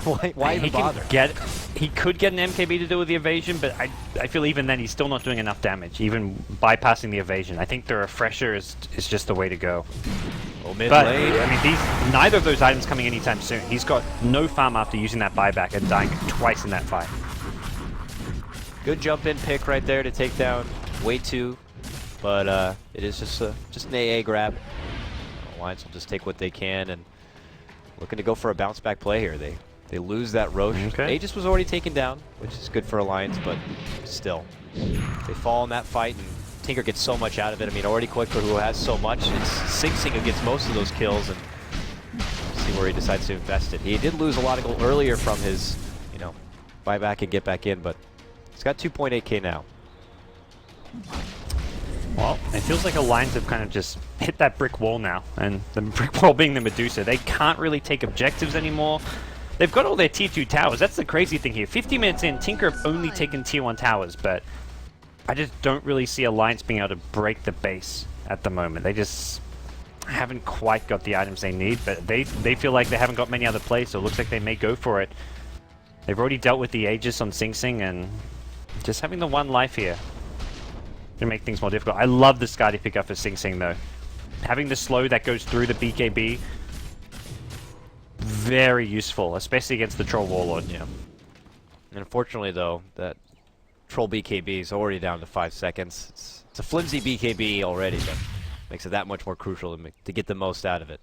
Speaker 1: Why even bother?
Speaker 3: He could get an MKB to do with the evasion, but I feel even then he's still not doing enough damage, even bypassing the evasion. I think the Refresher is just the way to go.
Speaker 1: Well, mid
Speaker 3: but,
Speaker 1: lane.
Speaker 3: I mean, neither of those items coming anytime soon. He's got no farm after using that buyback and dying twice in that fight.
Speaker 1: Good jump in pick right there to take down Wayto, but it is just an AA grab. Alliance will just take what they can and looking to go for a bounce back play here. They lose that Roche.
Speaker 3: Okay.
Speaker 1: Aegis was already taken down, which is good for Alliance, but still. They fall in that fight, and Tinker gets so much out of it. I mean, already qojqva, who has so much. It's Sing Sing who gets most of those kills, and see where he decides to invest it. He did lose a lot of gold earlier from his, buyback and get back in, but he's got 2.8k now.
Speaker 3: Well, it feels like Alliance have kind of just hit that brick wall now, and the brick wall being the Medusa. They can't really take objectives anymore. They've got all their tier 2 towers. That's the crazy thing here. 50 minutes in, Tinker have only taken tier 1 towers, but I just don't really see Alliance being able to break the base at the moment. They just haven't quite got the items they need, but they feel like they haven't got many other plays, so it looks like they may go for it. They've already dealt with the Aegis on Sing Sing, and just having the one life here to make things more difficult. I love the Skadi pickup for Sing Sing, though. Having the slow that goes through the BKB, very useful, especially against the Troll Warlord.
Speaker 1: Yeah. And unfortunately, though, that Troll BKB is already down to 5 seconds. It's a flimsy BKB already, but makes it that much more crucial to get the most out of it.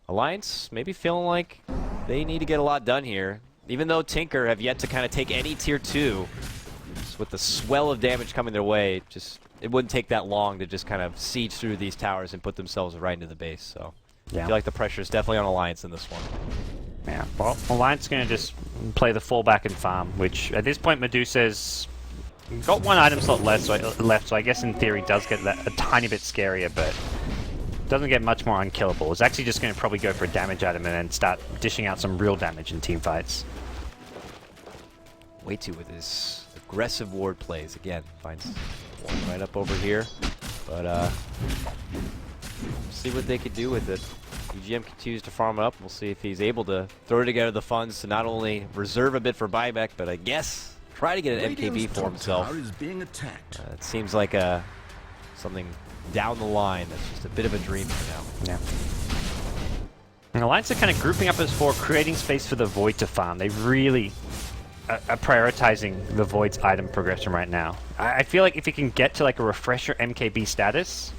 Speaker 1: Alliance maybe feeling like they need to get a lot done here, even though Tinker have yet to kind of take any tier 2. Just with the swell of damage coming their way, it wouldn't take that long to just kind of siege through these towers and put themselves right into the base. So yeah. I feel like the pressure is definitely on Alliance in this one.
Speaker 3: Yeah, well, Alliance is going to just play the fallback and farm, which at this point Medusa's got one item slot left, so I guess in theory does get that a tiny bit scarier, but doesn't get much more unkillable. It's actually just going to probably go for a damage item and then start dishing out some real damage in team fights.
Speaker 1: Wayto with his aggressive ward plays. Again, finds one right up over here. But see what they could do with it. EGM continues to farm up. We'll see if he's able to throw together the funds to not only reserve a bit for buyback, but I guess try to get an MKB for himself. It seems like something down the line that's just a bit of a dream for now.
Speaker 3: Yeah. And Alliance are kind of grouping up as 4, creating space for the Void to farm. They really are prioritizing the Void's item progression right now. I feel like if he can get to like a refresher MKB status,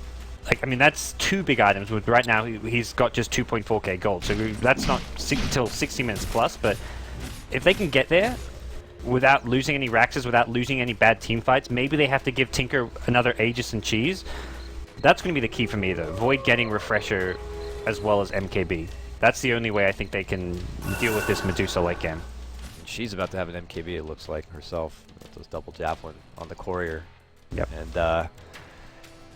Speaker 3: like, I mean, that's 2 big items. With right now, he's got just 2.4k gold, so that's not until 60 minutes plus. But if they can get there without losing any Raxes, without losing any bad team fights, maybe they have to give Tinker another Aegis and Cheese. That's going to be the key for me, though. Void getting refresher as well as MKB. That's the only way I think they can deal with this Medusa late game.
Speaker 1: She's about to have an MKB, it looks like, herself. With those double javelin on the courier.
Speaker 3: Yep.
Speaker 1: And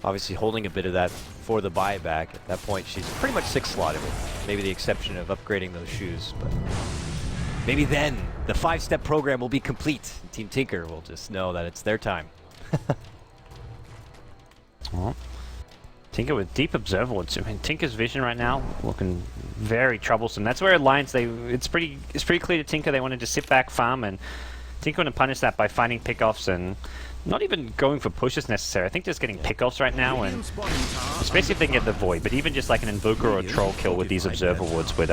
Speaker 1: obviously holding a bit of that for the buyback. At that point, she's pretty much 6-slotted, with maybe the exception of upgrading those shoes. But maybe then the 5-step program will be complete. And Team Tinker will just know that it's their time.
Speaker 3: Well, Tinker with deep observables. I mean, Tinker's vision right now looking very troublesome. That's where Alliance, it's pretty clear to Tinker they wanted to sit back, farm, and Tinker want to punish that by finding pickoffs and not even going for pushes necessary. I think just getting pickoffs right now, and especially if they can get the Void, but even just like an Invoker or a Troll kill with these Observer Wards would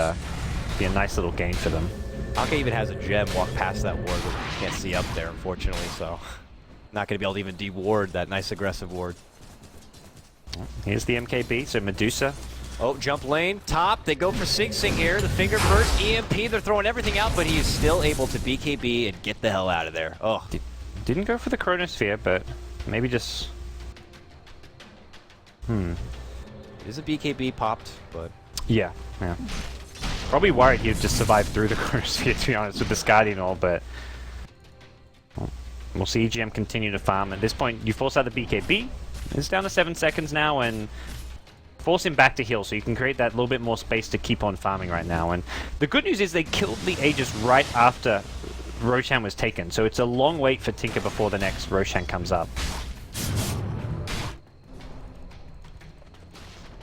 Speaker 3: be a nice little gain for them.
Speaker 1: Akke even has a gem walk past that ward, but you can't see up there, unfortunately, so not going to be able to even de-ward that nice aggressive ward.
Speaker 3: Here's the MKB, so Medusa.
Speaker 1: Oh, jump lane, top, they go for Sing Sing here, the finger first, EMP, they're throwing everything out, but he is still able to BKB and get the hell out of there. Oh.
Speaker 3: Didn't go for the Chronosphere, but maybe just...
Speaker 1: Is a BKB popped, but...
Speaker 3: Yeah. Probably worried he'd just survive through the Chronosphere, to be honest, with the Skadi and all, but... We'll see EGM continue to farm. At this point, you force out the BKB. It's down to 7 seconds now, and force him back to heal, so you can create that little bit more space to keep on farming right now. And the good news is they killed the Aegis right after Roshan was taken, so it's a long wait for Tinker before the next Roshan comes up.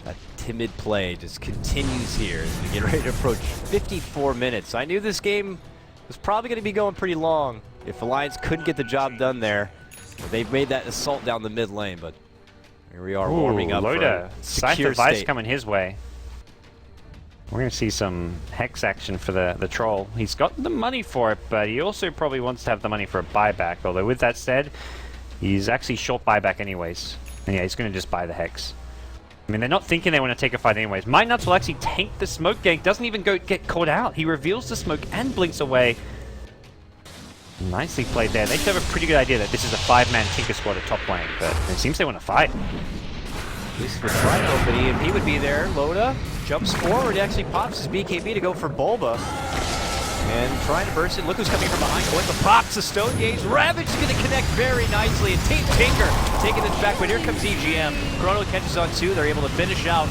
Speaker 1: That timid play just continues here as we get ready to approach 54 minutes. I knew this game was probably going to be going pretty long if Alliance couldn't get the job done there. They've made that assault down the mid lane, but here we are warming up
Speaker 3: Loda.
Speaker 1: for a
Speaker 3: Scythe
Speaker 1: secure
Speaker 3: Device
Speaker 1: state.
Speaker 3: coming his way. We're going to see some Hex action for the Troll. He's got the money for it, but he also probably wants to have the money for a buyback. Although with that said, he's actually short buyback anyways. And yeah, he's going to just buy the Hex. I mean, they're not thinking they want to take a fight anyways. Mynuts will actually tank the smoke gank. Doesn't even get caught out. He reveals the smoke and blinks away. Nicely played there. They should have a pretty good idea that this is a 5-man Tinker squad at top lane, but it seems they want to fight.
Speaker 1: At least for trying to open EMP would be there. Loda jumps forward, actually pops his BKB to go for Bulba. And trying to burst it. Look who's coming from behind. Quojqva pops the Stone Gaze. Ravage is going to connect very nicely. And Team Tinker taking this back, but here comes EGM. Chrono catches on 2. They're able to finish out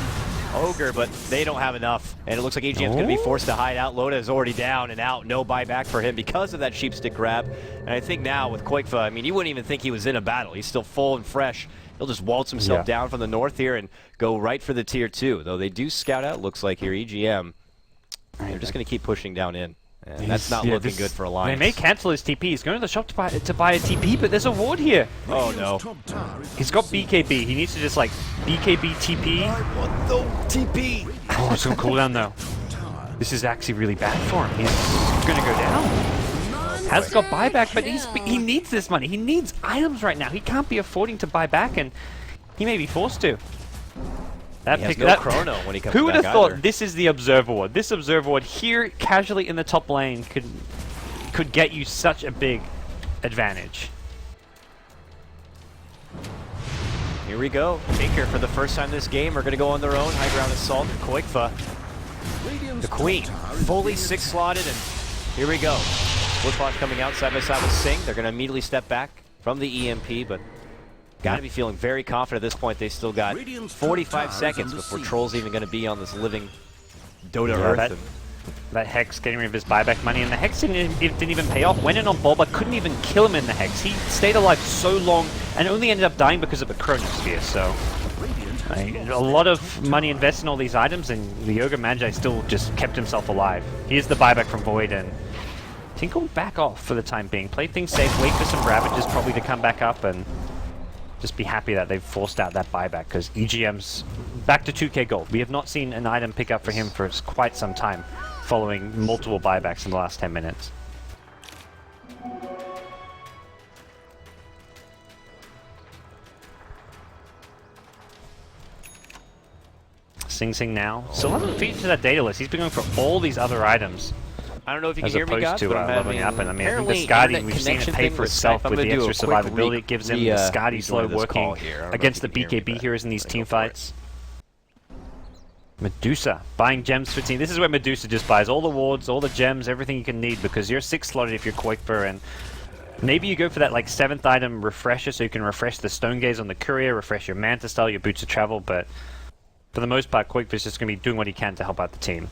Speaker 1: Ogre, but they don't have enough. And it looks like EGM's going to be forced to hide out. Loda is already down and out. No buyback for him because of that sheepstick grab. And I think now with Quojqva, I mean, you wouldn't even think he was in a battle. He's still full and fresh. He'll just waltz himself down from the north here and go right for the tier 2. Though they do scout out, looks like here, EGM. They're just going to keep pushing down in. And that's not looking good for Alliance.
Speaker 3: They may cancel his TP. He's going to the shop to buy a TP, but there's a ward here.
Speaker 1: Oh no.
Speaker 3: He's got BKB. He needs to just like BKB TP.
Speaker 1: What the TP?
Speaker 3: Oh, it's going to cool down though. This is actually really bad for him. He's going to go down. Has got buyback, but he needs this money. He needs items right now. He can't be affording to buy back, and he may be forced to.
Speaker 1: That pick, no chrono when he comes back.
Speaker 3: Who would have thought this is the Observer Ward? This Observer Ward here, casually in the top lane, could get you such a big advantage.
Speaker 1: Here we go. Tinker, for the first time this game, are going to go on their own. High ground assault. Quojqva, the Queen, fully 6-slotted, and here we go. Woodflash coming out side by side with Sing. They're going to immediately step back. from the EMP, but got to be feeling very confident at this point. They still got 45 seconds before Troll's even going to be on this living Dota Earth.
Speaker 3: That Hex getting rid of his buyback money, and the Hex didn't even pay off. Went in on Bulba, couldn't even kill him in the Hex. He stayed alive so long and only ended up dying because of a Chronosphere, so... a lot of money invested in all these items, and the Yoga Magi still just kept himself alive. Here's the buyback from Void, and Tinker will back off for the time being. Play things safe, wait for some Ravages probably to come back up, and just be happy that they've forced out that buyback, because EGM's back to 2k gold. We have not seen an item pick up for him for quite some time, following multiple buybacks in the last 10 minutes. Sing now. Still hasn't featured to that data list. He's been going for all these other items.
Speaker 1: I don't know if you can
Speaker 3: As
Speaker 1: hear me,
Speaker 3: opposed
Speaker 1: guys,
Speaker 3: to
Speaker 1: but I'm
Speaker 3: leveling
Speaker 1: having
Speaker 3: up, and I mean, I think the
Speaker 1: apparently
Speaker 3: Skadi, we've seen it
Speaker 1: connection
Speaker 3: pay
Speaker 1: thing
Speaker 3: for
Speaker 1: with
Speaker 3: itself
Speaker 1: Skype. I'm
Speaker 3: with the
Speaker 1: gonna do
Speaker 3: extra
Speaker 1: a quick
Speaker 3: survivability it gives him. The Skadi slow working against the BKB heroes in these team fights. Medusa buying gems for team. This is where Medusa just buys all the wards, all the gems, everything you can need, because you're 6 slotted if you're qojqva, and maybe you go for that like 7th item refresher so you can refresh the Stone Gaze on the Courier, refresh your Manta Style, your Boots of Travel, but for the most part, qojqva is just going to be doing what he can to help out the team.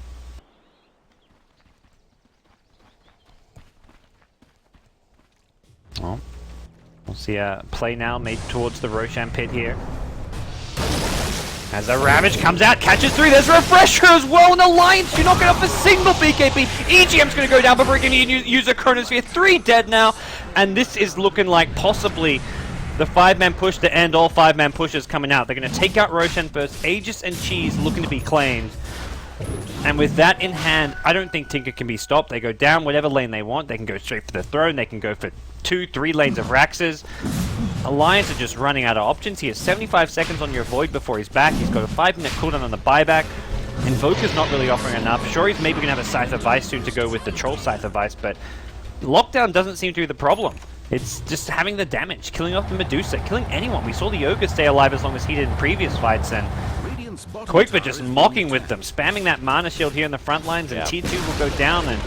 Speaker 3: Well, we'll see a play now made towards the Roshan pit here. As the Ravage comes out, catches 3, there's a Refresher as well, and Alliance, you're not going to have a single BKB. EGM's going to go down before he can use a Chronosphere. 3 dead now, and this is looking like possibly the 5-man push to end all 5-man pushes coming out. They're going to take out Roshan first, Aegis and Cheese looking to be claimed. And with that in hand, I don't think Tinker can be stopped. They go down whatever lane they want. They can go straight for the throne. They can go for 2, 3 lanes of Raxes. Alliance are just running out of options. He has 75 seconds on your Void before he's back. He's got a 5-minute cooldown on the buyback. Invoker's not really offering enough. Sure, he's maybe going to have a Scythe of Vice soon to go with the Troll Scythe of Vice, but lockdown doesn't seem to be the problem. It's just having the damage, killing off the Medusa, killing anyone. We saw the Yoga stay alive as long as he did in previous fights, and qojqva just mocking with them, spamming that mana shield here in the front lines, and Tier 2 will go down, and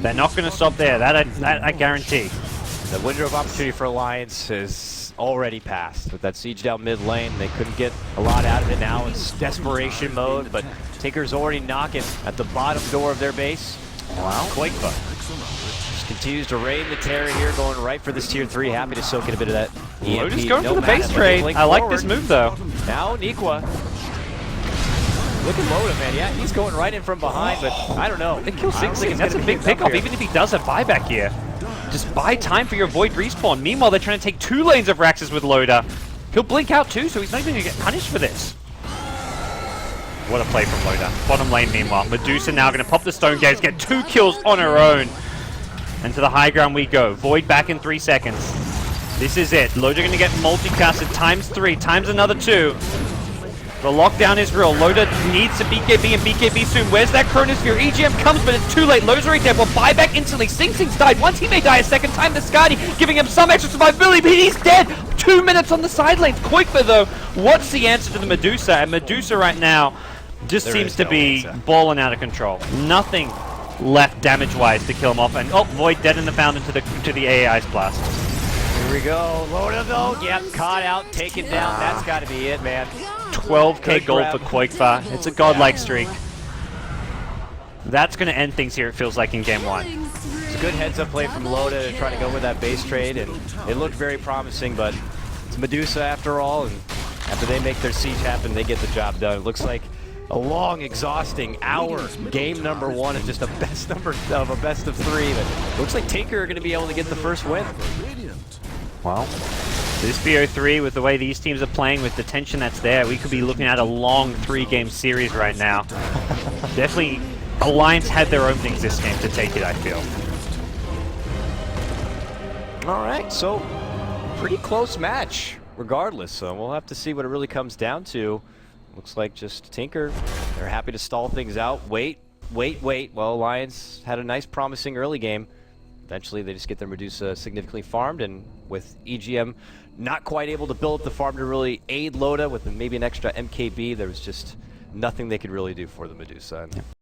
Speaker 3: they're not going to stop there. That I guarantee.
Speaker 1: The window of opportunity for Alliance is already passed. With that siege down mid lane, they couldn't get a lot out of it. Now it's desperation mode, but Tinker's already knocking at the bottom door of their base. Wow. qojqva just continues to raid the terror here, going right for this Tier 3. Happy to soak in a bit of that EMP.
Speaker 3: Loda's going for the base trade. I like this move, though.
Speaker 1: Now Niqua. Look at Loda, man. Yeah, he's going right in from behind, but I don't know.
Speaker 3: They kill Sing Sing. That's a big pickup, even if he does have buyback here. Just buy time for your Void respawn. Meanwhile, they're trying to take 2 lanes of Raxes with Loda. He'll blink out too, so he's not even going to get punished for this. What a play from Loda. Bottom lane, meanwhile. Medusa now going to pop the Stone Gaze, get 2 kills on her own. And to the high ground we go. Void back in 3 seconds. This is it. Loda going to get multicasted times 3, times another 2. The lockdown is real. Loda needs to BKB and BKB soon. Where's that Chronosphere? EGM comes, but it's too late. Loda's already dead. Well, buyback instantly. Sing Sing's died. Once he may die a second time. The Skadi giving him some extra survivability, but he's dead. 2 minutes on the side lanes. qojqva, though, what's the answer to the Medusa? And Medusa right now just seems to be balling out of control. Nothing left damage-wise to kill him off. And oh, Void dead in the fountain to the AI's blast.
Speaker 1: Here we go. Loda, though. Yep, caught out, taken down. That's got to be it, man.
Speaker 3: 12k gold for qojqva. It's a godlike streak. That's going to end things here, it feels like, in game 1.
Speaker 1: It's a good heads-up play from Loda to try to go with that base trade, and it looked very promising, but it's Medusa after all, and after they make their siege happen, they get the job done. It looks like a long, exhausting hour. Game number 1 and just a best of a best of 3, but it looks like Tinker are going to be able to get the first win.
Speaker 3: Well, this BO3, with the way these teams are playing, with the tension that's there, we could be looking at a long 3-game series right now. Definitely, Alliance had their own things this game to take it, I feel.
Speaker 1: All right, so pretty close match, regardless. So we'll have to see what it really comes down to. Looks like just Tinker, they're happy to stall things out. Wait. Well, Alliance had a nice, promising early game. Eventually, they just get their Medusa significantly farmed, and with EGM not quite able to build up the farm to really aid Loda with maybe an extra MKB, there was just nothing they could really do for the Medusa.